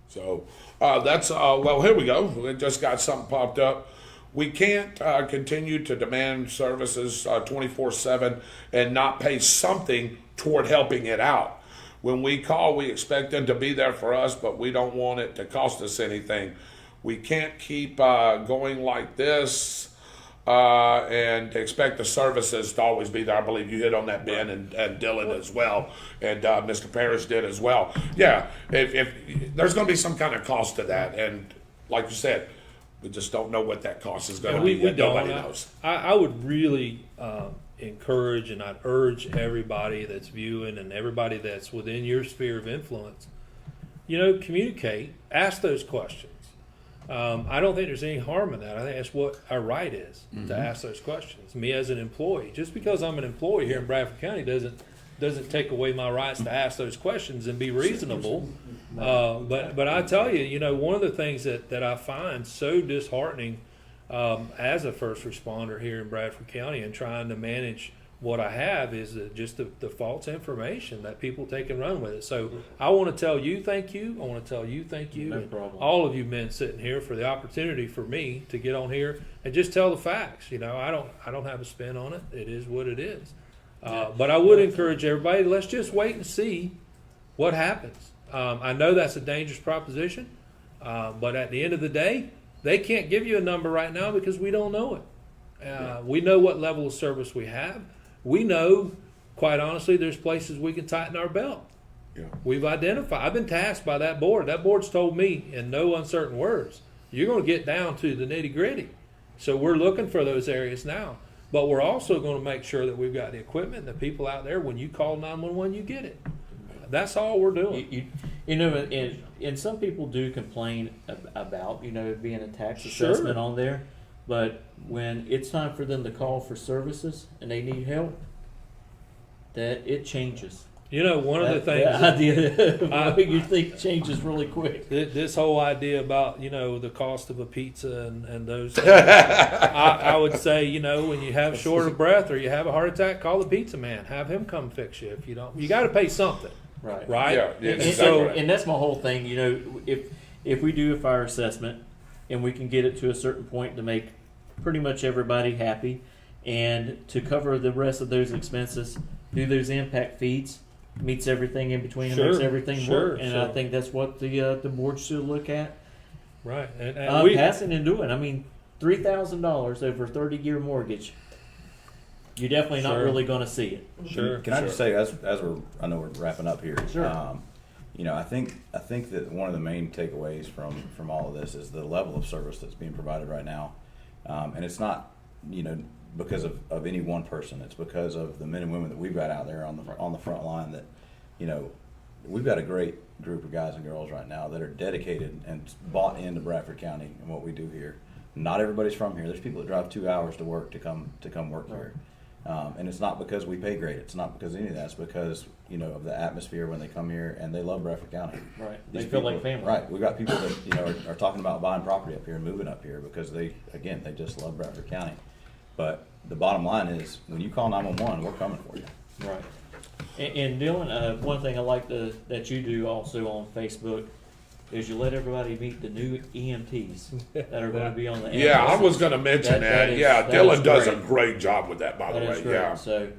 So that's well. Here we go. We just got something popped up. We can't continue to demand services 24/7 and not pay something toward helping it out. When we call, we expect them to be there for us, but we don't want it to cost us anything. We can't keep going like this. and expect the services to always be there. I believe you hit on that, Ben, and Dylan as well, and Mr. Parrish did as well. Yeah, if there's going to be some kind of cost to that, and like you said, we just don't know what that cost is going to be. We don't. Nobody knows. I would really encourage and I'd urge everybody that's viewing and everybody that's within your sphere of influence, communicate, ask those questions. I don't think there's any harm in that. I think that's what our right is, to ask those questions. Me as an employee, just because I'm an employee here in Bradford County doesn't take away my rights to ask those questions and be reasonable. But I tell you, one of the things that I find so disheartening as a first responder here in Bradford County and trying to manage what I have is just the false information that people take and run with it. So I want to tell you thank you. I want to tell you thank you. No and problem. all of you men sitting here for the opportunity for me to get on here and just tell the facts. I don't have a spin on it. It is what it is. But I would encourage everybody, let's just wait and see what happens. I know that's a dangerous proposition, but at the end of the day, they can't give you a number right now because we don't know it. We know what level of service we have. We know, quite honestly, there's places we can tighten our belt. Yeah. We've identified. I've been tasked by that board. That board's told me in no uncertain words, you're going to get down to the nitty gritty. So we're looking for those areas now. But we're also going to make sure that we've got the equipment and the people out there. When you call 911, you get it. That's all we're doing. And some people do complain about, being a tax Sure. assessment on there. But when it's time for them to call for services and they need help, that it changes. One of the things the idea you think changes really quick. This whole idea about the cost of a pizza and those things, I would say when you have short of breath or you have a heart attack, call the pizza man. Have him come fix you. If you don't, you got to pay something. Right. Yeah, And exactly so, right. and that's my whole thing. If we do a fire assessment and we can get it to a certain point to make pretty much everybody happy, and to cover the rest of those expenses, do those impact feeds, meets everything in between, and makes everything work. And I think that's what the board should look at. Right. And we passing and doing. I mean, $3,000 over a 30-year mortgage. You're definitely not really going to see it. Sure. Can I just say, as I know we're wrapping up here. Sure. I think that one of the main takeaways from all of this is the level of service that's being provided right now, and it's not because of any one person. It's because of the men and women that we've got out there on the front line. That we've got a great group of guys and girls right now that are dedicated and bought into Bradford County and what we do here. Not everybody's from here. There's people that drive 2 hours to work to come work here. And it's not because we pay great. It's not because of any of that. It's because of the atmosphere when they come here, and they love Bradford County. Right. These They feel people, like family. Right. We've got people that are talking about buying property up here and moving up here because they just love Bradford County. But the bottom line is, when you call 911, we're coming for you. Right. And Dylan, one thing I like that you do also on Facebook is you let everybody meet the new EMTs that are going to be on the Yeah, I ambulance. was going to mention that. That Dylan is does a great. great job with that, by the That way. is great. Yeah. So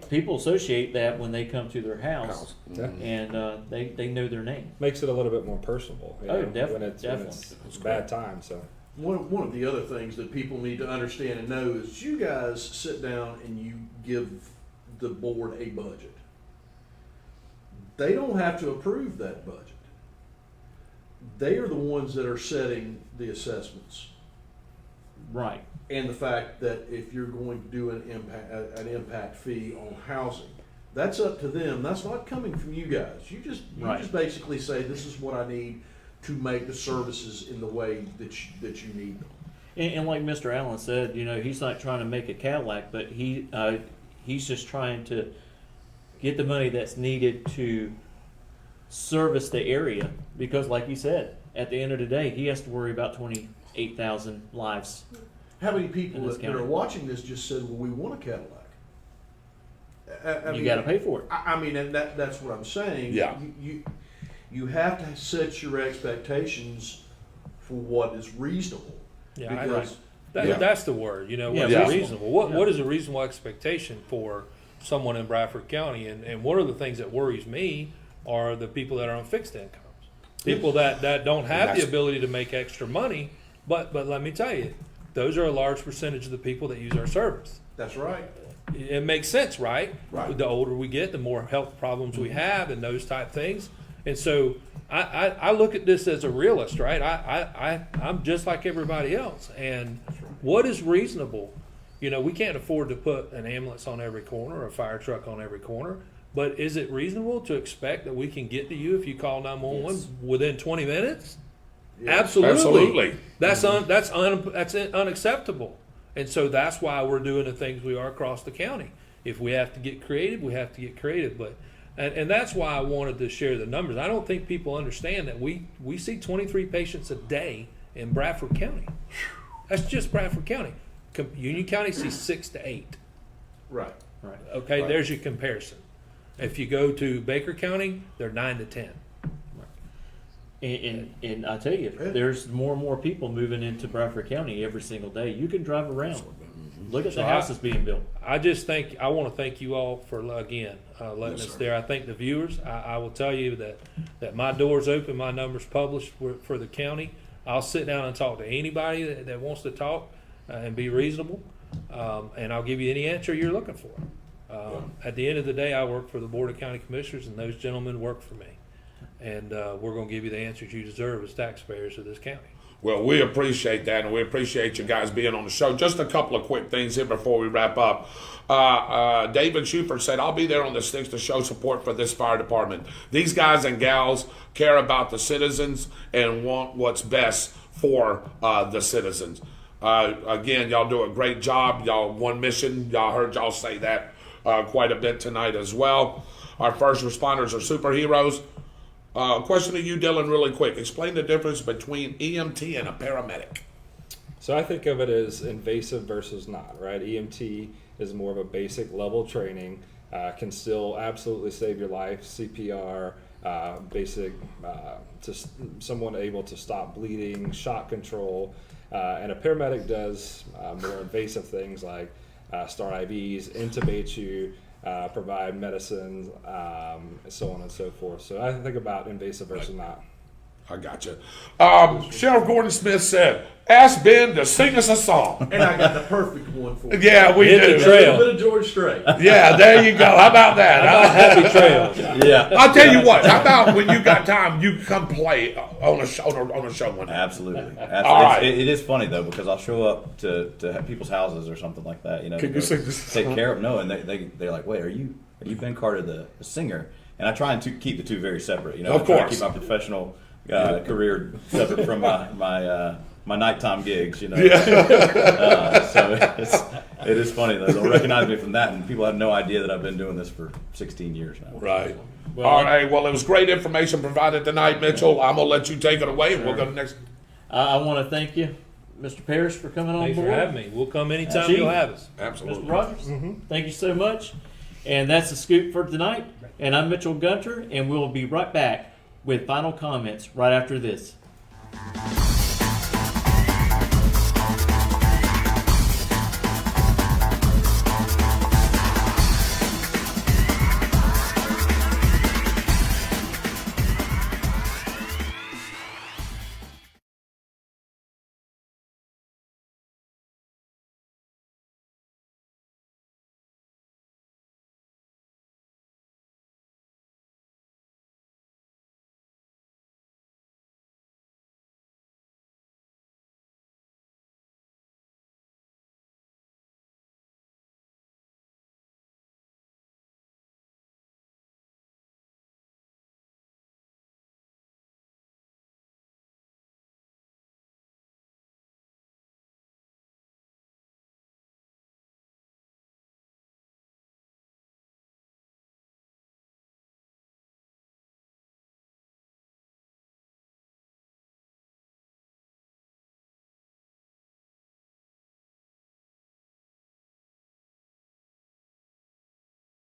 people associate that when they come to their house, and they know their name. Makes it a little bit more personable. Definitely. When it's a bad time. So One of the other things that people need to understand and know is you guys sit down and you give the board a budget. They don't have to approve that budget. They are the ones that are setting the assessments. Right. And the fact that if you're going to do an impact fee on housing, that's up to them. That's not coming from you guys. You just basically say, this is what I need to make the services in the way that you need them. And like Mr. Allen said, he's not trying to make a Cadillac, but he's just trying to get the money that's needed to service the area, because like you said, at the end of the day, he has to worry about 28,000 lives. How many people In this that county. are watching this just said, well, we want a Cadillac? You got to pay for it. I mean, and that's what I'm saying. Yeah. You have to set your expectations for what is reasonable. Yeah, Because that's the word. What's Yeah. reasonable? What is a reasonable expectation for someone in Bradford County? And one of the things that worries me are the people that are on fixed incomes, people that don't have the ability to make extra money. But let me tell you, those are a large percentage of the people that use our service. That's right. It makes sense, right? Right. The older we get, the more health problems we have and those type things. And so I look at this as a realist, right? I'm just like everybody else. And what is reasonable? You know, we can't afford to put an ambulance on every corner or a fire truck on every corner. But is it reasonable to expect that we can get to you if you call 911 within 20 minutes? Absolutely. That's unacceptable. And so that's why we're doing the things we are across the county. If we have to get creative, we have to get creative. But and that's why I wanted to share the numbers. I don't think people understand that we see 23 patients a day in Bradford County. That's just Bradford County. Union County sees 6 to 8. Right. Okay, Right. there's your comparison. If you go to Baker County, they're 9 to 10. And I tell you, there's more and more people moving into Bradford County every single day. You can drive around. Look at the houses being built. I want to thank you all for, again, letting us there. I thank the viewers. I will tell you that my door's open, my number's published for the county. I'll sit down and talk to anybody that wants to talk and be reasonable, and I'll give you any answer you're looking for. At the end of the day, I work for the Board of County Commissioners, and those gentlemen work for me. And we're going to give you the answers you deserve as taxpayers of this county. Well, we appreciate that, and we appreciate you guys being on the show. Just a couple of quick things here before we wrap up. David Schubert said, I'll be there on the 6th to show support for this fire department. These guys and gals care about the citizens and want what's best for the citizens. Again, y'all do a great job. Y'all one mission. Y'all heard y'all say that quite a bit tonight as well. Our first responders are superheroes. Question to you, Dylan, really quick. Explain the difference between EMT and a paramedic. So I think of it as invasive versus not, right? EMT is more of a basic level training, can still absolutely save your life, CPR, basic, to someone able to stop bleeding, shock control, and a paramedic does more invasive things like start IVs, intubate you, provide medicines, so on and so forth. So I think about invasive versus not. I gotcha. Sheriff Gordon Smith said, ask Ben to sing us a song. And I got the perfect one for you. Yeah, we Hit do. the trail. A bit of George Strait. Yeah, there you go. How about that? Happy trails. Yeah. I'll tell you what. How about when you got time, you come play on a show one day. Absolutely. All right. It is funny though, because I'll show up to people's houses or something like that. You know, Can you sing this take song? care of no, and they're like, wait, are you Ben Carter the singer? And I try and keep the two very separate. You know, Of I try to course. keep my professional career separate from my nighttime gigs. You know, so it is funny. They'll recognize me from that, and people have no idea that I've been doing this for 16 years now. Right. All right. Well, it was great information provided tonight, Mitchell. I'm gonna let you take it away, and we'll go to the next. I want to thank you, Mr. Parrish, for coming on Thanks board. for having me. We'll come anytime Chief. you'll have us. Absolutely. Mr. Rodgers, thank you so much. And that's the scoop for tonight. And I'm Mitchell Gunter, and we'll be right back with final comments right after this.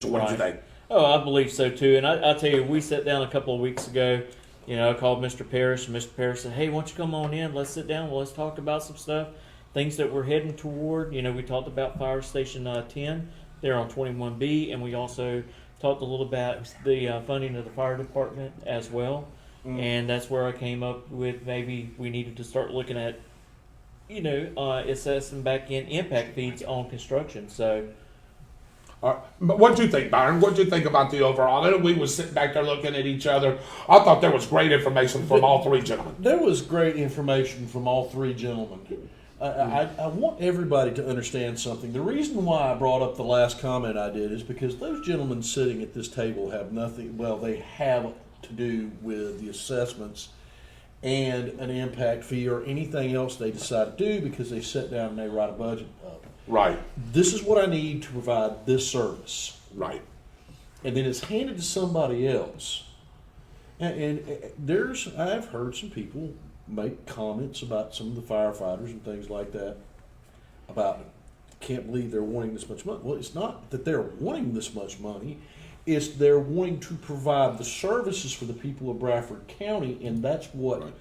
What did you think? Oh, I believe so too. And I tell you, we sat down a couple of weeks ago. You know, I called Mr. Parrish, and Mr. Parrish said, "Hey, why don't you come on in? Let's sit down. Let's talk about some stuff, things that we're heading toward." You know, we talked about Fire Station 10 there on 21B, and we also talked a little about the funding of the fire department as well. And that's where I came up with maybe we needed to start looking at assessing back in impact fees on construction. So, But what'd you think, Byron? What'd you think about the overall? I know we was sitting back there looking at each other. I thought there was great information from all three gentlemen. There was great information from all three gentlemen. I want everybody to understand something. The reason why I brought up the last comment I did is because those gentlemen sitting at this table have nothing, well, they have to do with the assessments and an impact fee or anything else they decide to do because they sit down and they write a budget up. Right. This is what I need to provide this service. Right. And then it's handed to somebody else. And I've heard some people make comments about some of the firefighters and things like that about, can't believe they're wanting this much money. Well, it's not that they're wanting this much money. It's they're wanting to provide the services for the people of Bradford County, and that's what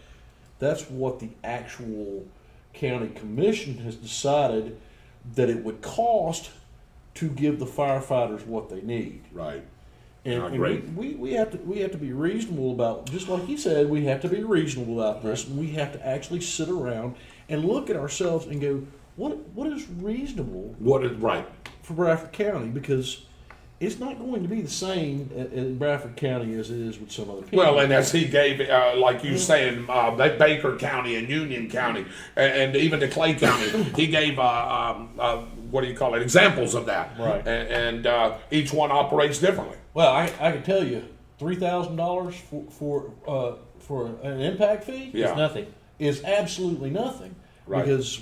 the actual county commission has decided that it would cost to give the firefighters what they need. Right. And we have to be reasonable about, just like he said, we have to be reasonable about this, and we have to actually sit around and look at ourselves and go, what is reasonable? What is right for Bradford County? Because it's not going to be the same in Bradford County as it is with some other people. Well, and as he gave, like you saying, Baker County and Union County, and even the Clay County, he gave what do you call it? Examples of that. Right. And each one operates differently. Well, I can tell you, $3,000 for an impact fee Yeah. it's nothing. is absolutely nothing. Right. Because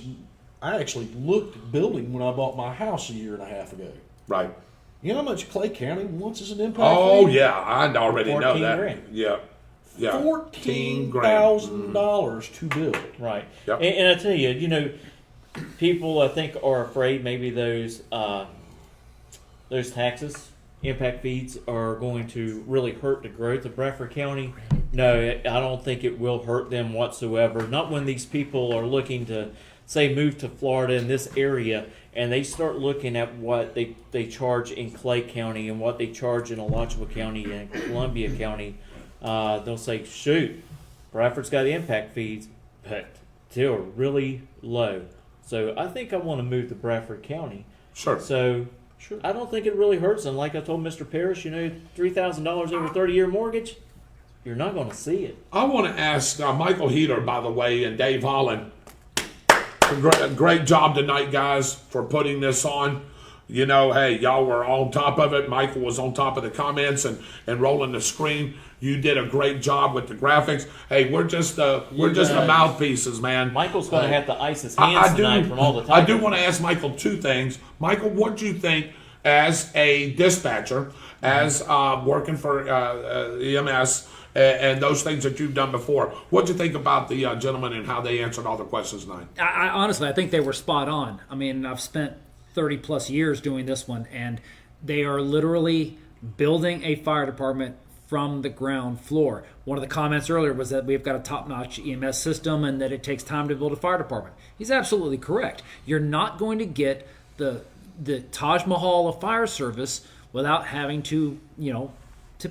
I actually looked at building when I bought my house a year and a half ago. Right. You know how much Clay County wants as an impact Oh fee? yeah, I already know 14 that. grand. Yeah. Yeah. $14,000 to build. Right. Yep. And I tell you, people I think are afraid maybe those taxes, impact fees, are going to really hurt the growth of Bradford County. No, I don't think it will hurt them whatsoever. Not when these people are looking to, say, move to Florida in this area, and they start looking at what they charge in Clay County and what they charge in Alachua County and Columbia County. They'll say, shoot, Bradford's got impact fees, but still really low. So I think I want to move to Bradford County. Sure. So I don't think it really hurts. And like I told Mr. Parrish, $3,000 over 30-year mortgage, you're not going to see it. I want to ask Michael Heater, by the way, and Dave Holland. Great job tonight, guys, for putting this on. Hey, y'all were on top of it. Michael was on top of the comments and rolling the screen. You did a great job with the graphics. Hey, we're just the mouthpieces, man. Michael's going to have to ice his hands tonight from all the time. I do want to ask Michael two things. Michael, what do you think as a dispatcher, as working for EMS, and those things that you've done before? What do you think about the gentlemen and how they answered all the questions tonight? I honestly, I think they were spot on. I mean, I've spent 30 plus years doing this one, and they are literally building a fire department from the ground floor. One of the comments earlier was that we've got a top-notch EMS system and that it takes time to build a fire department. He's absolutely correct. You're not going to get the Taj Mahal of fire service without having to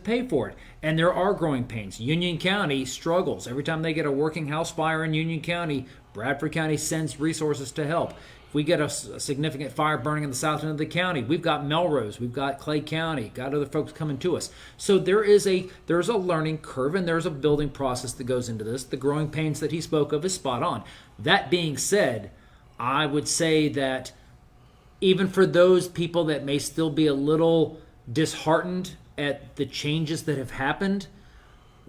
pay for it. And there are growing pains. Union County struggles. Every time they get a working house fire in Union County, Bradford County sends resources to help. If we get a significant fire burning in the south end of the county, we've got Melrose, we've got Clay County, got other folks coming to us. So there's a learning curve and there's a building process that goes into this. The growing pains that he spoke of is spot on. That being said, I would say that even for those people that may still be a little disheartened at the changes that have happened,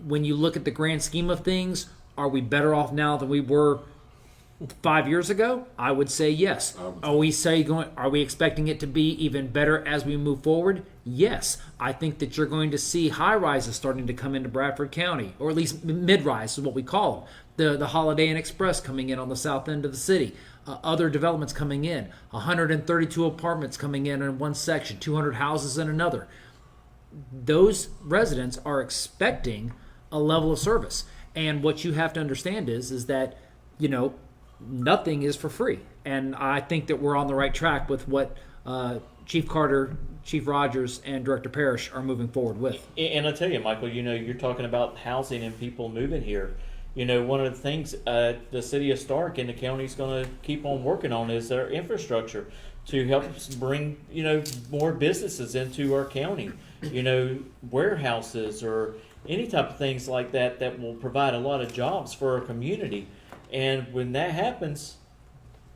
when you look at the grand scheme of things, are we better off now than we were 5 years ago? I would say yes. Are we expecting it to be even better as we move forward? Yes. I think that you're going to see high rises starting to come into Bradford County, or at least mid-rise is what we call them. The Holiday Inn Express coming in on the south end of the city. Other developments coming in. 132 apartments coming in one section. 200 houses in another. Those residents are expecting a level of service. And what you have to understand is that, nothing is for free. And I think that we're on the right track with what Chief Carter, Chief Rodgers, and Director Parrish are moving forward with. And I tell you, Michael, you're talking about housing and people moving here. One of the things the city of Stark and the county is going to keep on working on is their infrastructure to help us bring, more businesses into our county, warehouses or any type of things like that that will provide a lot of jobs for our community. And when that happens,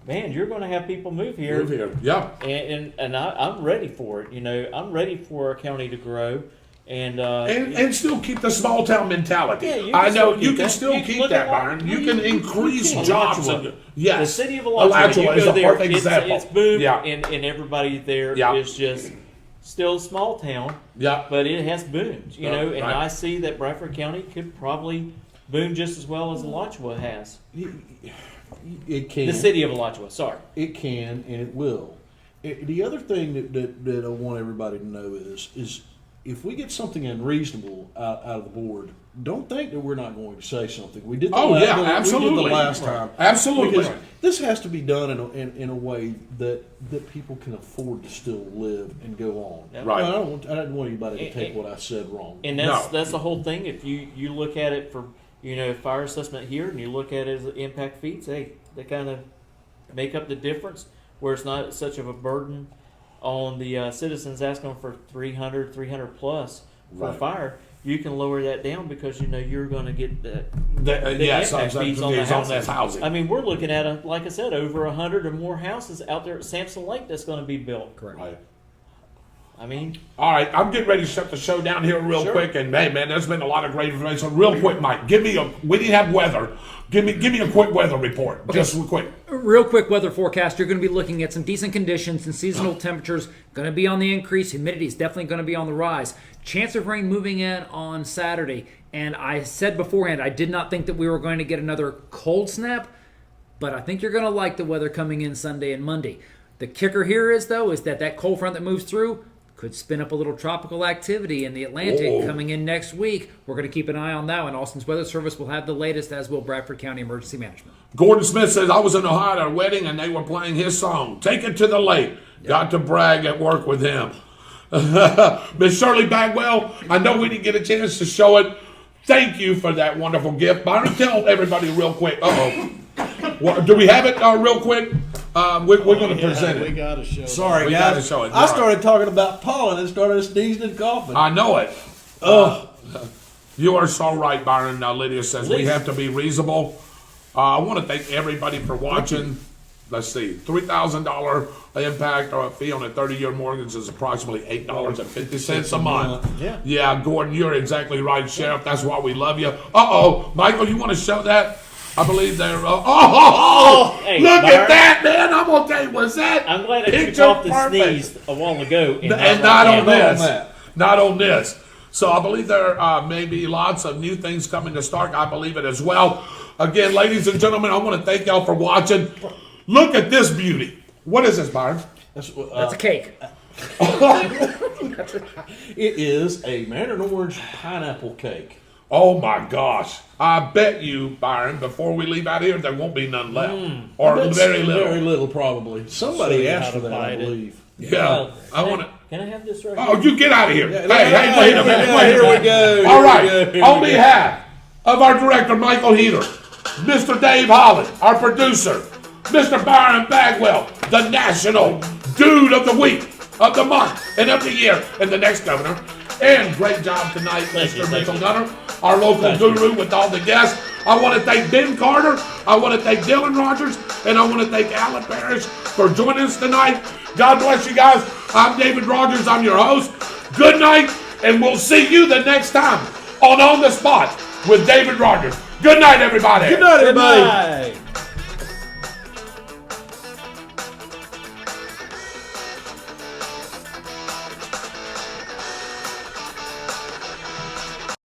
man, you're going to have people move here. Yeah. And I'm ready for it. I'm ready for our county to grow. And still keep the small town mentality. Yeah, I know you can still keep that, Byron. You can increase jobs. Yes, the city of Alachua, is a there, perfect example. It's boomed, Yeah. and everybody there is just still a small town. Yeah, but it has boomed. And right. I see that Bradford County could probably boom just as well as Alachua has. It can. The city of Alachua. Sorry, it can and it will. The other thing that I want everybody to know is if we get something unreasonable out of the board, don't think that we're not going to say something. We did. Absolutely. We did the last time. Absolutely. Because this has to be done in a way that people can afford to still live and go on. Yep. Right. I don't want anybody to take what I said wrong. And that's the whole thing. If you look at it for fire assessment here, and you look at it as impact fees, they kind of make up the difference where it's not such of a burden on the citizens asking for 300 plus for fire. You can lower that down because you're going to get the impact fees on the housing. I mean, we're looking at like I said, over 100 or more houses out there at Sampson Lake that's going to be built. Correct. Right. I mean, all right, I'm getting ready to shut the show down here real quick, and man, there's been a lot of great information. Real quick, Mike, we didn't have weather. Give me a quick weather report, just real quick. Real quick weather forecast. You're going to be looking at some decent conditions and seasonal temperatures. Going to be on the increase. Humidity is definitely going to be on the rise. Chance of rain moving in on Saturday. And I said beforehand, I did not think that we were going to get another cold snap, but I think you're going to like the weather coming in Sunday and Monday. The kicker here is that cold front that moves through could spin up a little tropical activity in the Atlantic coming in next week. We're going to keep an eye on that one. Austin's Weather Service will have the latest, as will Bradford County Emergency Management. Gordon Smith says, I was in Ohio at a wedding, and they were playing his song, Take It to the Lake. Yep. Got to brag at work with him. Miss Shirley Bagwell, I know we didn't get a chance to show it. Thank you for that wonderful gift. Byron, tell everybody real quick. Do we have it real quick? We're going to present it. We got to show it. Sorry, guys. Show it. I started talking about pollen and started sneezing and coughing. I know it. You are so right, Byron. Now, Lydia says we have to be reasonable. I want to thank everybody for watching. Let's see, $3,000 impact or a fee on a 30-year mortgage is approximately $8.50 a month. Yeah, Gordon, you're exactly right, Sheriff. That's why we love you. Michael, you want to show that? I believe they're. Hey, look Byron, at that, man! I'm gonna tell you, was that? I'm glad that you caught the sneeze a while ago, and not on this. Not on this. So I believe there may be lots of new things coming to Stark. I believe it as well. Again, ladies and gentlemen, I want to thank y'all for watching. Look at this beauty. What is this, Byron? That's a cake. It is a mandarin orange pineapple cake. Oh my gosh. I bet you, Byron, before we leave out here, there won't be none left. Or very little. Very little, probably. Somebody asked for that, I believe. Yeah. I want to. Can I have this right here? You get out of here. Yeah, hey, wait a minute. Here we go. All right. On behalf of our director, Michael Heater, Mr. Dave Holland, our producer, Mr. Byron Bagwell, the national dude of the week, of the month, and of the year, and the next governor. And great job tonight, Mr. Mitchell Gunner, our local guru with all the guests. I want to thank Ben Carter. I want to thank Dylan Rodgers. And I want to thank Alan Parrish for joining us tonight. God bless you guys. I'm David Rodgers. I'm your host. Good night. And we'll see you the next time on the Spot with David Rodgers. Good night, everybody. Good night, everybody. Good night.